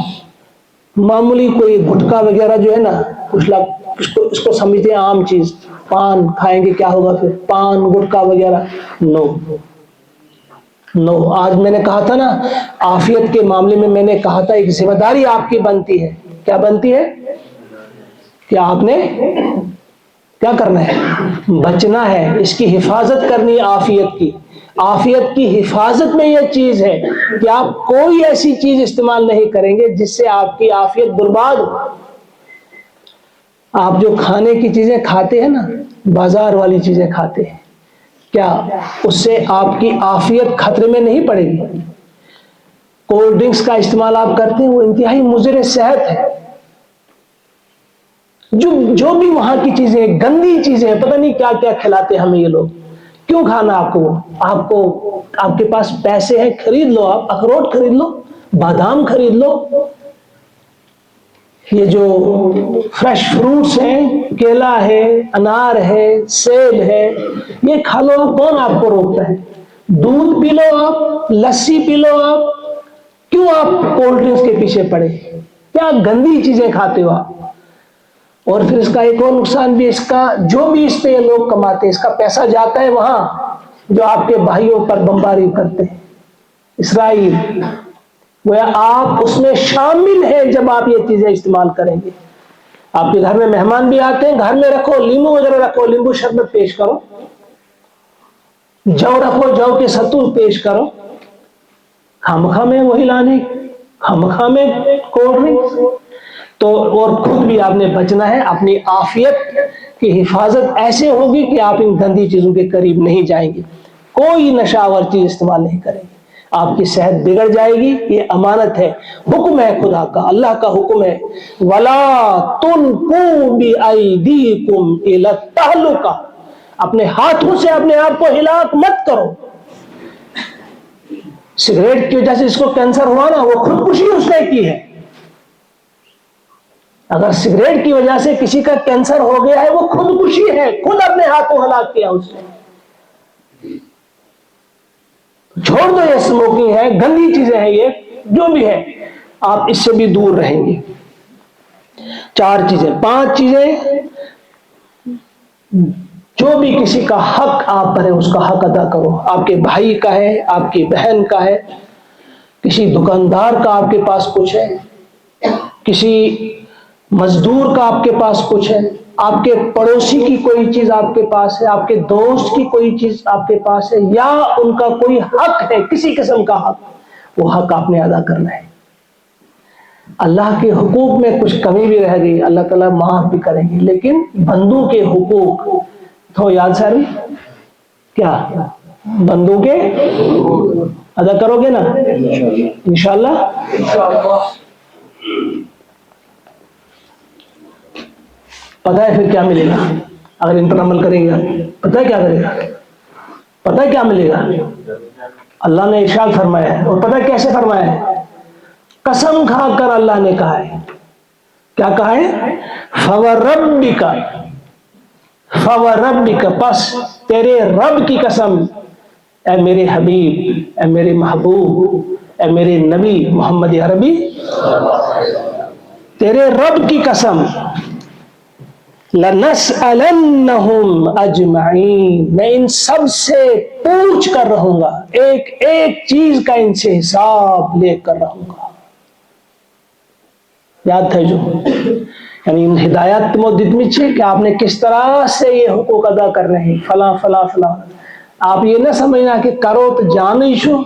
معمولی کوئی گٹکا وغیرہ جو ہے نا کچھ لوگ اس کو سمجھتے ہیں عام چیز. پان کھائیں گے کیا ہوگا؟ پھر پان گٹکا وغیرہ نو. آج میں نے کہا تھا نا عافیت کے معاملے میں، میں نے کہا تھا ایک ذمہ داری آپ کی بنتی ہے. کیا بنتی ہے؟ کہ آپ نے کیا کرنا ہے؟ بچنا ہے، اس کی حفاظت کرنی ہے. عافیت کی حفاظت میں یہ چیز ہے کہ آپ کوئی ایسی چیز استعمال نہیں کریں گے جس سے آپ کی عافیت برباد ہو. آپ جو کھانے کی چیزیں کھاتے ہیں نا، بازار والی چیزیں کھاتے ہیں، کیا اس سے آپ کی عافیت خطرے میں نہیں پڑے گی؟ کولڈ ڈرنکس کا استعمال آپ کرتے ہیں، وہ انتہائی مضر صحت ہے. جو بھی وہاں کی چیزیں گندی چیزیں ہیں، پتہ نہیں کیا کیا کھلاتے ہمیں یہ لوگ. کیوں کھانا آپ کو آپ کے پاس پیسے ہیں، خرید لو، آپ اخروٹ خرید لو، بادام خرید لو. یہ جو فریش فروٹس ہیں، کیلا ہے، انار ہے، سیب ہے، یہ کھا لو. آپ کون آپ کو روکتا ہے؟ دودھ پی لو، آپ لسی پی لو. آپ کیوں آپ کولڈ ڈرنکس کے پیچھے پڑے؟ کیا گندی چیزیں کھاتے ہو آپ؟ اور پھر اس کا ایک اور نقصان بھی، اس کا جو بھی اس پہ یہ لوگ کماتے ہیں، اس کا پیسہ جاتا ہے وہاں جو آپ کے بھائیوں پر بمباری کرتے ہیں، اسرائیل. وہ آپ اس میں شامل ہیں جب آپ یہ چیزیں استعمال کریں گے. آپ کے گھر میں مہمان بھی آتے ہیں، گھر میں رکھو لیمو وغیرہ رکھو، لیمبو شربت پیش کرو، جو رکھو جو کے ستو پیش کرو. خامخواہ میں وہی لانے، خامخواہ میں کولڈ ڈرنکس. تو اور خود بھی آپ نے بچنا ہے. اپنی عافیت کی حفاظت ایسے ہوگی کہ آپ ان گندی چیزوں کے قریب نہیں جائیں گے، کوئی نشہ آور چیز استعمال نہیں کریں گے. آپ کی صحت بگڑ جائے گی. یہ امانت ہے، حکم ہے خدا کا، اللہ کا حکم ہے. وَلَا تُلْقُوا بِأَيْدِيكُمْ إِلَى التَّهْلُكَةِ، اپنے ہاتھوں سے اپنے آپ کو ہلاک مت کرو. سگریٹ کی وجہ سے اس کو کینسر ہوا نا، وہ خودکشی اس نے کی ہے. اگر سگریٹ کی وجہ سے کسی کا کینسر ہو گیا ہے، وہ خودکشی ہے، خود اپنے ہاتھوں ہلاک کیا اس نے. چھوڑ دو، یہ اسموکنگ ہے، گندی چیزیں ہیں، یہ جو بھی ہے آپ اس سے بھی دور رہیں گے. 4 چیزیں 5 چیزیں، جو بھی کسی کا حق آپ پر ہے اس کا حق ادا کرو. آپ کے بھائی کا ہے، آپ کی بہن کا ہے، کسی دکاندار کا آپ کے پاس کچھ ہے، کسی مزدور کا آپ کے پاس کچھ ہے، آپ کے پڑوسی کی کوئی چیز آپ کے پاس ہے، آپ کے دوست کی کوئی چیز آپ کے پاس ہے، یا ان کا کوئی حق ہے، کسی قسم کا حق، وہ حق آپ نے ادا کرنا ہے. اللہ کے حقوق میں کچھ کمی بھی رہ گئی، اللہ تعالیٰ معاف بھی کریں گے، لیکن بندوں کے حقوق تو یاد ساری کیا بندوں کے ادا کرو گے نا انشاءاللہ. پتہ ہے پھر کیا ملے گا اگر ان پر عمل کریں گے؟ پتہ ہے کیا کرے گا؟ پتہ ہے کیا ملے گا؟ اللہ نے ارشاد فرمایا ہے، اور پتہ ہے کیسے فرمایا ہے؟ قسم کھا کر اللہ نے کہا ہے. کیا کہا ہے؟ فَوَرَبِّكَ، پس تیرے رب کی قسم، اے میرے حبیب، اے میرے محبوب، اے میرے نبی محمد عربی، تیرے رب کی قسم، لَنَسْأَلَنَّهُمْ أَجْمَعِينَ، میں ان سب سے پوچھ کر رہوں گا، ایک ایک چیز کا ان سے حساب لے کر رہوں گا۔ یاد تھا جو یعنی ہدایت مدد چھے کہ آپ نے کس طرح سے یہ حقوق ادا کر رہے ہیں، فلاں فلاں فلاں۔ آپ یہ نہ سمجھنا کہ کرو تو جانے شو،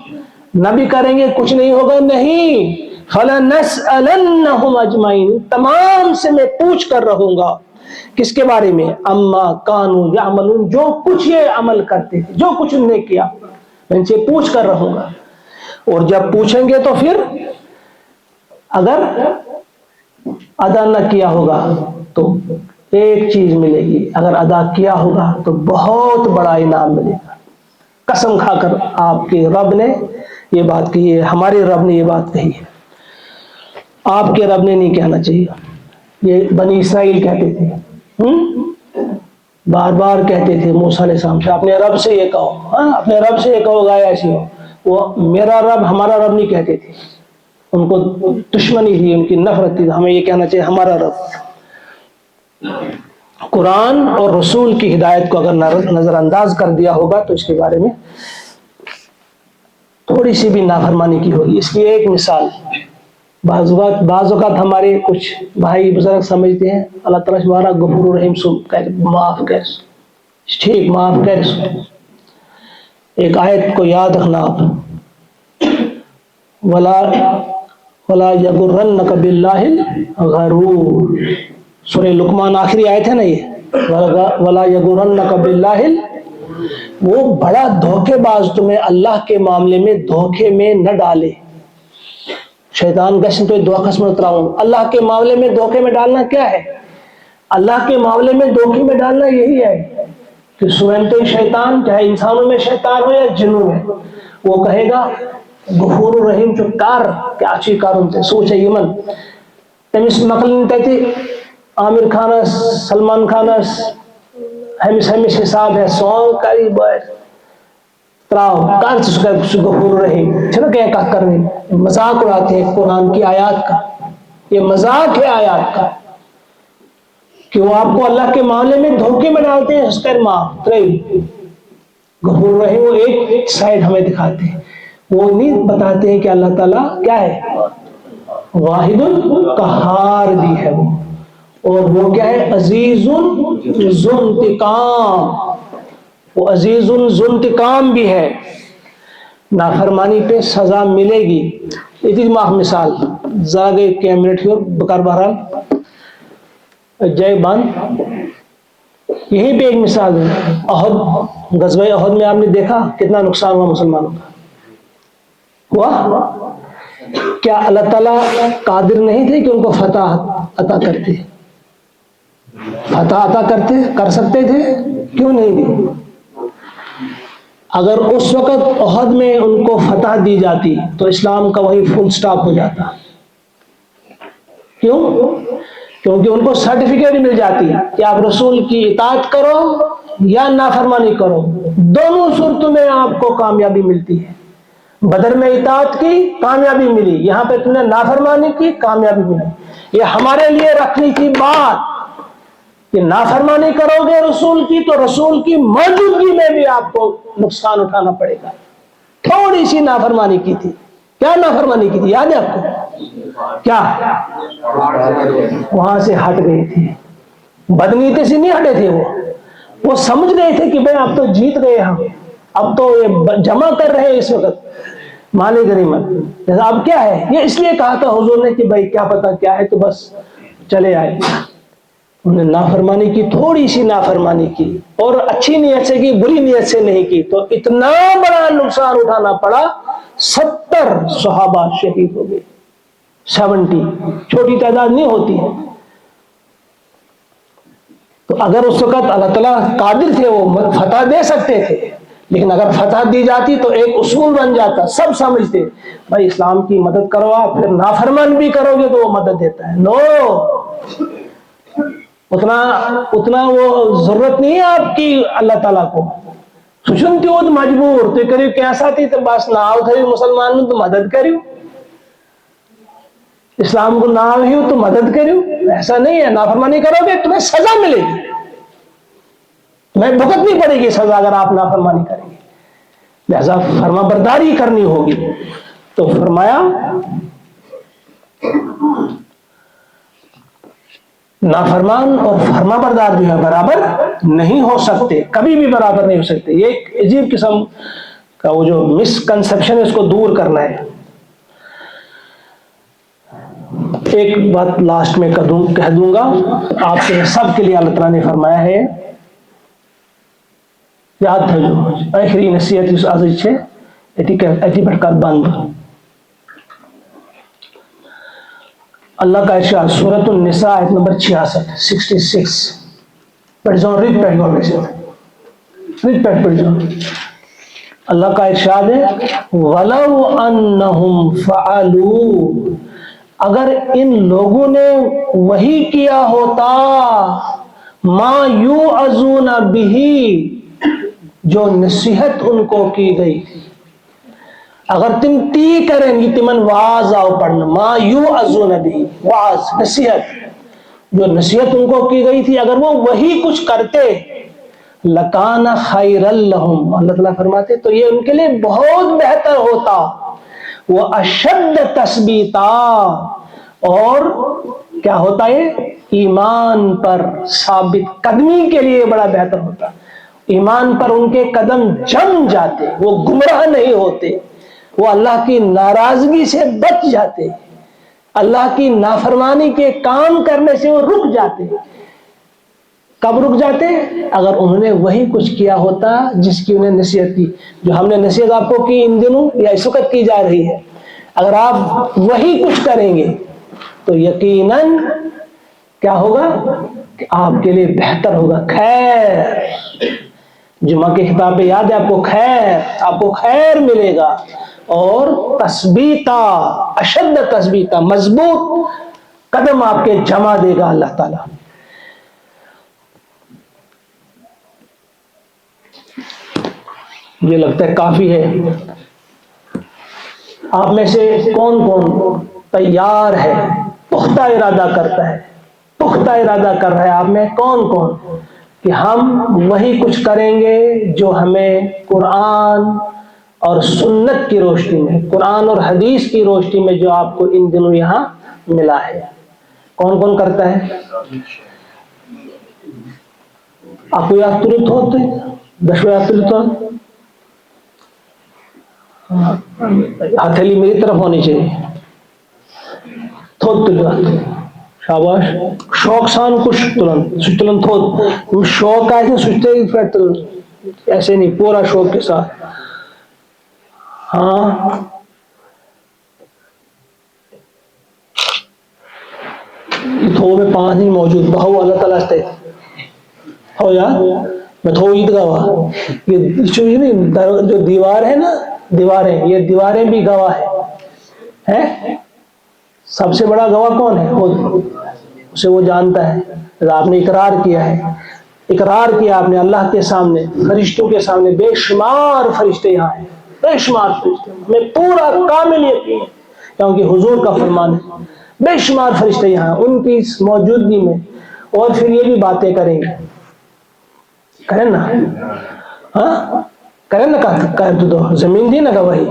نہ بھی کریں گے کچھ نہیں ہوگا، نہیں، فَلَنَسْأَلَنَّهُمْ أَجْمَعِينَ، تمام سے میں پوچھ کر رہوں گا، کس کے بارے میں؟ اما کانوا یعملون، جو کچھ یہ عمل کرتے تھے، جو کچھ انہوں نے کیا، میں ان سے پوچھ کر رہوں گا۔ اور جب پوچھیں گے تو پھر اگر ادا نہ کیا ہوگا تو ایک چیز ملے گی، اگر ادا کیا ہوگا تو بہت بڑا انعام ملے گا۔ قسم کھا کر آپ کے رب نے یہ بات کہی ہے، ہمارے رب نے یہ بات کہی ہے، آپ کے رب نے نہیں کہنا چاہیے۔ یہ بنی اسرائیل کہتے تھے، بار بار کہتے تھے موسیٰ علیہ السلام سے، اپنے رب سے یہ کہو، اپنے رب سے یہ کہو گائے ایسی ہو۔ وہ میرا رب ہمارا رب نہیں کہتے تھے، ان کو دشمنی تھی، ان کی نفرت تھی، ہمیں یہ کہنا چاہیے ہمارا رب۔ قرآن اور رسول کی ہدایت کو اگر نظر انداز کر دیا ہوگا تو اس کے بارے میں تھوڑی سی بھی نافرمانی کی ہوگی۔ اس لیے ایک مثال، بعض اوقات ہمارے کچھ بھائی بزرگ سمجھتے ہیں اللہ تعالیٰ ہمارا غفور رحیم معاف کر، ٹھیک معاف کر۔ ایک آیت کو یاد رکھنا آپ، وَلَا يَغُرَّنَّكَ بِاللَّهِ الْغَرُورُ، سورہ لقمان آخری آیت ہے نا یہ، وَلَا يَغُرَّنَّكَ بِاللَّهِ، وہ بڑا دھوکے باز تمہیں اللہ کے معاملے میں دھوکے میں نہ ڈالے۔ شیطان گشن تو دو قسم اتراؤں، اللہ کے معاملے میں دھوکے میں ڈالنا کیا ہے؟ اللہ کے معاملے میں دھوکے میں ڈالنا یہی ہے کہ سوینتے شیطان، چاہے انسانوں میں شیطان ہو یا جنوں میں، وہ کہے گا غفور الرحیم چو کار کیا اچھی کاروں تے سوچے یمن تمس مقلن تیتی عامر خانس سلمان خانس ہمس حساب ہے سونگ کری باید تراؤ کار سے غفور الرحیم چھنا کیا کرنے، مذاق اڑاتے ہیں قرآن کی آیات کا، یہ مذاق ہے آیات کا کہ وہ آپ کو اللہ کے معاملے میں دھوکے میں ڈالتے ہیں۔ اس کر معاف ترائی غفور الرحیم، وہ ایک سائڈ ہمیں دکھاتے ہیں، وہ نہیں بتاتے ہیں کہ اللہ تعالیٰ کیا ہے، واحد القہار بھی ہے وہ، اور وہ کیا ہے، عزیز ذو انتقام، وہ عزیز ذو انتقام بھی ہے۔ نافرمانی پہ سزا ملے گی۔ اتنی ماہ مثال ذرا گئے کہ منٹ ہی بکار بہرحال جے بند یہیں پہ ایک مثال ہے، احد، غزوہ احد میں آپ نے دیکھا کتنا نقصان ہوا مسلمانوں کا، ہوا؟ کیا اللہ تعالیٰ قادر نہیں تھے کہ ان کو فتح عطا کرتے؟ فتح عطا کرتے، کر سکتے تھے، کیوں نہیں دی؟ اگر اس وقت احد میں ان کو فتح دی جاتی تو اسلام کا وہی فل سٹاپ ہو جاتا۔ کیوں؟ کیونکہ ان کو سرٹیفکیٹ مل جاتی کہ آپ رسول کی اطاعت کرو یا نافرمانی کرو، دونوں صورتوں میں آپ کو کامیابی ملتی ہے۔ بدر میں اطاعت کی کامیابی ملی، یہاں پہ تم نے نافرمانی کی کامیابی ملی۔ یہ ہمارے لیے رکھنی تھی بات کہ نافرمانی کرو گے رسول کی تو رسول کی موجودگی میں بھی آپ کو نقصان اٹھانا پڑے گا۔ تھوڑی سی نافرمانی کی تھی، کیا نافرمانی کی تھی یاد ہے آپ کو؟ کیا؟ وہاں سے ہٹ گئے تھے، بدنیتی سے نہیں ہٹے تھے، وہ سمجھ گئے تھے کہ بھئی اب تو جیت گئے ہم، اب تو یہ جمع کر رہے ہیں اس وقت مالی غنیمت، اب کیا ہے؟ یہ اس لیے کہا تھا حضور نے کہ بھئی کیا پتا کیا ہے، تو بس چلے آئے۔ انہوں نے نافرمانی کی، تھوڑی سی نافرمانی کی، اور اچھی نیت سے کی، بری نیت سے نہیں کی، تو اتنا بڑا نقصان اٹھانا پڑا، 70 صحابہ شہید ہو گئے، 70، چھوٹی تعداد نہیں ہوتی ہے۔ تو اگر اس وقت اللہ تعالیٰ قادر تھے، وہ فتح دے سکتے تھے، لیکن اگر فتح دی جاتی تو ایک اصول بن جاتا، سب سمجھتے بھائی اسلام کی مدد کرو آپ، پھر نافرمان بھی کرو گے تو وہ مدد دیتا ہے۔ نو، اتنا وہ ضرورت نہیں ہے آپ کی اللہ تعالیٰ کو، سوچن تیوت مجبور تو کریو کیسا تھی تو بس ناو تھا مسلمان تو مدد کریو، اسلام کو ناو ہی تو مدد کریو، ایسا نہیں ہے. نافرمانی کرو گے تمہیں سزا ملے گی، تمہیں بھگتنی پڑے گی سزا اگر آپ نافرمانی کریں گے. لہذا فرما برداری کرنی ہوگی. تو فرمایا نافرمان اور فرما بردار جو ہے برابر نہیں ہو سکتے، کبھی بھی برابر نہیں ہو سکتے. یہ ایک عجیب قسم کا وہ جو مسکنسپشن ہے اس کو دور کرنا ہے. ایک بات لاسٹ میں کہہ دوں گا آپ سے سب کے لیے اللہ تعالیٰ نے فرمایا ہے، یاد تھا جو آخری نصیحت اس آزاد سے ایتی بھٹکار بند. اللہ کا ارشاد سورۃ النساء آیت نمبر 66 پڑھ جاؤ، ریڈ پڑھ جاؤ، ریڈ پڑھ جاؤ. اللہ کا ارشاد ہے وَلَوْ أَنَّهُمْ فَعَلُوا، اگر ان لوگوں نے وہی کیا ہوتا مَا يُوعَظُونَ بِهِ، جو نصیحت ان کو کی گئی. اگر تم تی کریں گی تمن واز آؤ پڑھنا، ما یوعظون بہ، واز نصیحت، جو نصیحت ان کو کی گئی تھی اگر وہ وہی کچھ کرتے لکان خیر لہم، اللہ تعالیٰ فرماتے تو یہ ان کے لیے بہت بہتر ہوتا. وہ اشد تثبیتا، اور کیا ہوتا ہے ایمان پر ثابت قدمی کے لیے بڑا بہتر ہوتا. ایمان پر ان کے قدم جم جاتے، وہ گمراہ نہیں ہوتے، وہ اللہ کی ناراضگی سے بچ جاتے، اللہ کی نافرمانی کے کام کرنے سے وہ رک جاتے. کب رک جاتے؟ اگر انہوں نے وہی کچھ کیا ہوتا جس کی انہیں نصیحت کی، جو ہم نے نصیحت آپ کو کی ان دنوں یا اس وقت کی جا رہی ہے. اگر آپ وہی کچھ کریں گے تو یقیناً کیا ہوگا کہ آپ کے لیے بہتر ہوگا. خیر، جمعہ کے خطاب پہ یاد ہے آپ کو، خیر، آپ کو خیر ملے گا. اور تثبیتا، اشد تثبیتا، مضبوط قدم آپ کے جمع دے گا اللہ تعالی. یہ لگتا ہے کافی ہے. آپ میں سے کون کون تیار ہے، پختہ ارادہ کرتا ہے، پختہ ارادہ کر رہا ہے آپ میں کون کون کہ ہم وہی کچھ کریں گے جو ہمیں قرآن اور سنت کی روشنی میں، قرآن اور حدیث کی روشنی میں جو آپ کو ان دنوں یہاں ملا ہے. کون کون کرتا ہے؟ آپ کو یاد ترت ہوتے دشو یاد ترت ہو، ہتھیلی میری طرف ہونی چاہیے. تھوت تلو، شاباش. شوق سان کچھ تلن تلن تھوت، شوق آئے سوچتے ایسے نہیں، پورا شوق کے ساتھ. ہاں تھو میں 5 نہیں موجود، بہو اللہ تعالیٰ سے ہو یار میں تھو عید گواہ. یہ جو دیوار ہے نا، دیواریں، یہ دیواریں بھی گواہ ہے. سب سے بڑا گواہ کون ہے؟ خود، اسے وہ جانتا ہے. آپ نے اقرار کیا ہے، اقرار کیا آپ نے اللہ کے سامنے، فرشتوں کے سامنے. بے شمار فرشتے یہاں ہیں، بے شمار فرشتے، ہمیں پورا کامل یقین ہے کیونکہ حضور کا فرمان ہے. بے شمار فرشتے یہاں ان کی موجودگی میں. اور پھر یہ بھی باتیں کریں گے، کریں نا، ہاں کریں نا. تو زمین دی نا گواہی،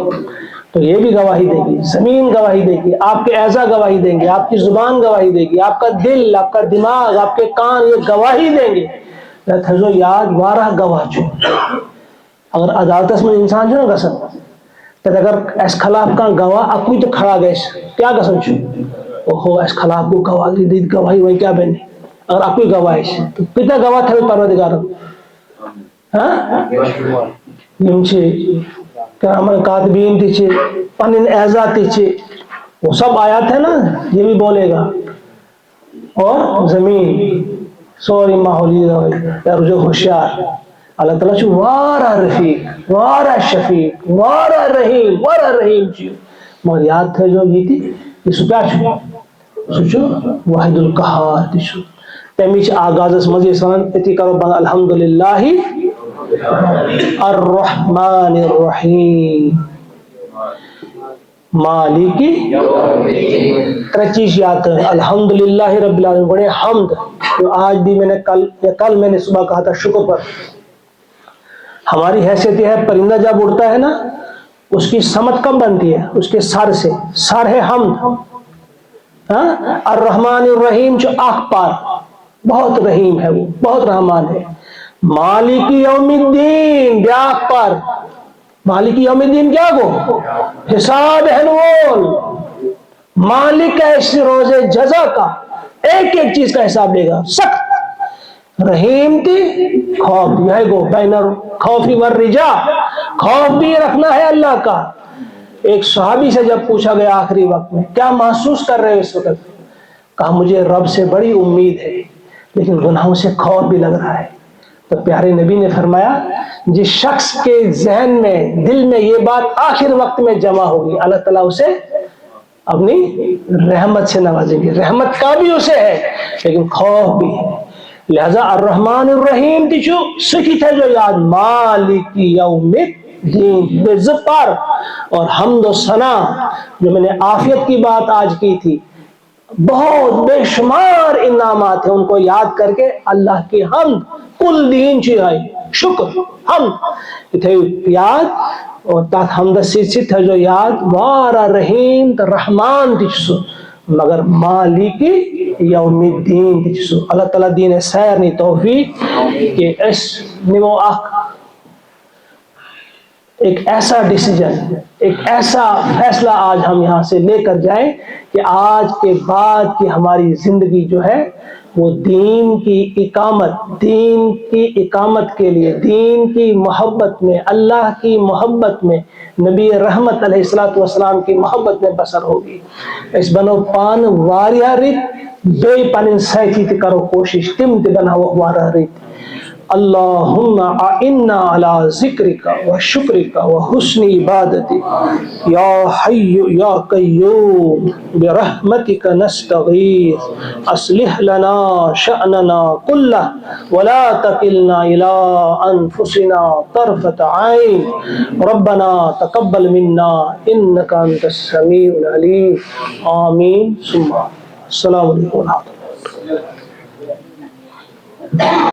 تو یہ بھی گواہی دے گی، زمین گواہی دے گی، آپ کے اعضا گواہی دیں گے، آپ کی زبان گواہی دے گی، آپ کا دل، آپ کا دماغ، آپ کے کان، یہ گواہی دیں گے. تھزو یاد وارہ گواہ چھو. اگر عدالت میں انسان چھو نا گسن تو اگر اس خلاف کا گواہ اکوئی تو کھڑا گئے کیا گسن چھو، اوہو اس خلاف کو گواہ دید گواہی وہی کیا بنے. اگر اکوئی گواہ ہے تو کتا گواہ تھوڑی پروردگار ہاں یم چھے کرامن کاتبین تھی چھے، پنن اعزا تھی چھے، وہ سب آیات ہے نا، یہ بھی بولے گا. اور زمین سوری ماحولی یا جو ہوشیار اللہ تعالیٰ چھو وارا رفیق، وارا شفیق، وارا رحیم چھو. مگر یاد تھا جو یہ تھی یہ سکیا چھو، سوچو واحد القہار تھی چھو. تمیچ آغاز اس مزید سنن اتی کرو بنا الحمدللہ الرحمن الرحیم، مالکی ترے چیز یاد کریں. الحمدللہ رب العالمین، بڑے حمد، جو آج بھی میں نے کل میں نے صبح کہا تھا شکر پر. ہماری حیثیت یہ ہے، پرندہ جب اڑتا ہے نا، اس کی سمت کب بنتی ہے؟ اس کے سر سے. سر ہے حمد. الرحمن الرحیم، جو آنکھ پار، بہت رحیم ہے، وہ بہت رحمان ہے. مالک یوم الدین، بیاک پر. مالک یوم الدین کیا گو؟ حساب ہنول. مالک ہے اس روز جزا کا، ایک ایک چیز کا حساب لے گا. سخت رحیم تھی، خوف یہ ہے گو بین خوفی والرجا، خوف بھی رکھنا ہے اللہ کا. ایک صحابی سے جب پوچھا گیا آخری وقت میں، کیا محسوس کر رہے ہو اس وقت؟ کہا مجھے رب سے بڑی امید ہے، لیکن گناہوں سے خوف بھی لگ رہا ہے. تو پیارے نبی نے فرمایا، جس شخص کے ذہن میں، دل میں یہ بات آخر وقت میں جمع ہوگی، اللہ تعالیٰ اسے اپنی رحمت سے نوازیں گے. رحمت کا بھی اسے ہے، لیکن خوف بھی ہے. لہذا الرحمن الرحیم تیچو سکھی تھے جو یاد. مالک یوم الدین، بے زپار. اور حمد و ثنا، جو میں نے عافیت کی بات آج کی تھی، بہت بے شمار انعامات ہیں، ان کو یاد کر کے اللہ کی حمد کل دین چی آئی، شکر حمد تھے یاد. اور تات حمد ست ہے جو یاد. وارا رحیم تا رحمان تجسو، مگر مالکی یوم الدین تجسو. اللہ تعالیٰ دین سیر نی توفیق کہ اس نمو ایک ایسا ڈیسیجن، ایک ایسا فیصلہ آج ہم یہاں سے لے کر جائیں کہ آج کے بعد کی ہماری زندگی جو ہے وہ دین کی اقامت کے لیے، دین کی محبت میں، اللہ کی محبت میں، نبی رحمت علیہ السلام کی محبت میں بسر ہوگی. اس بنو پان واریا ریت بے پن سیتی تے کرو کوشش تم تے بنا وارا ریت. اللہم اعنا علی ذکرک و شکرک و حسن عبادتک یا حی یا قیوم برحمتک نستغیث اصلح لنا شأننا کلہ ولا تکلنا الی انفسنا طرفت عین ربنا تقبل منا انک انت السمیع العلیم. آمین ثم السلام علیکم ورحمۃ اللہ.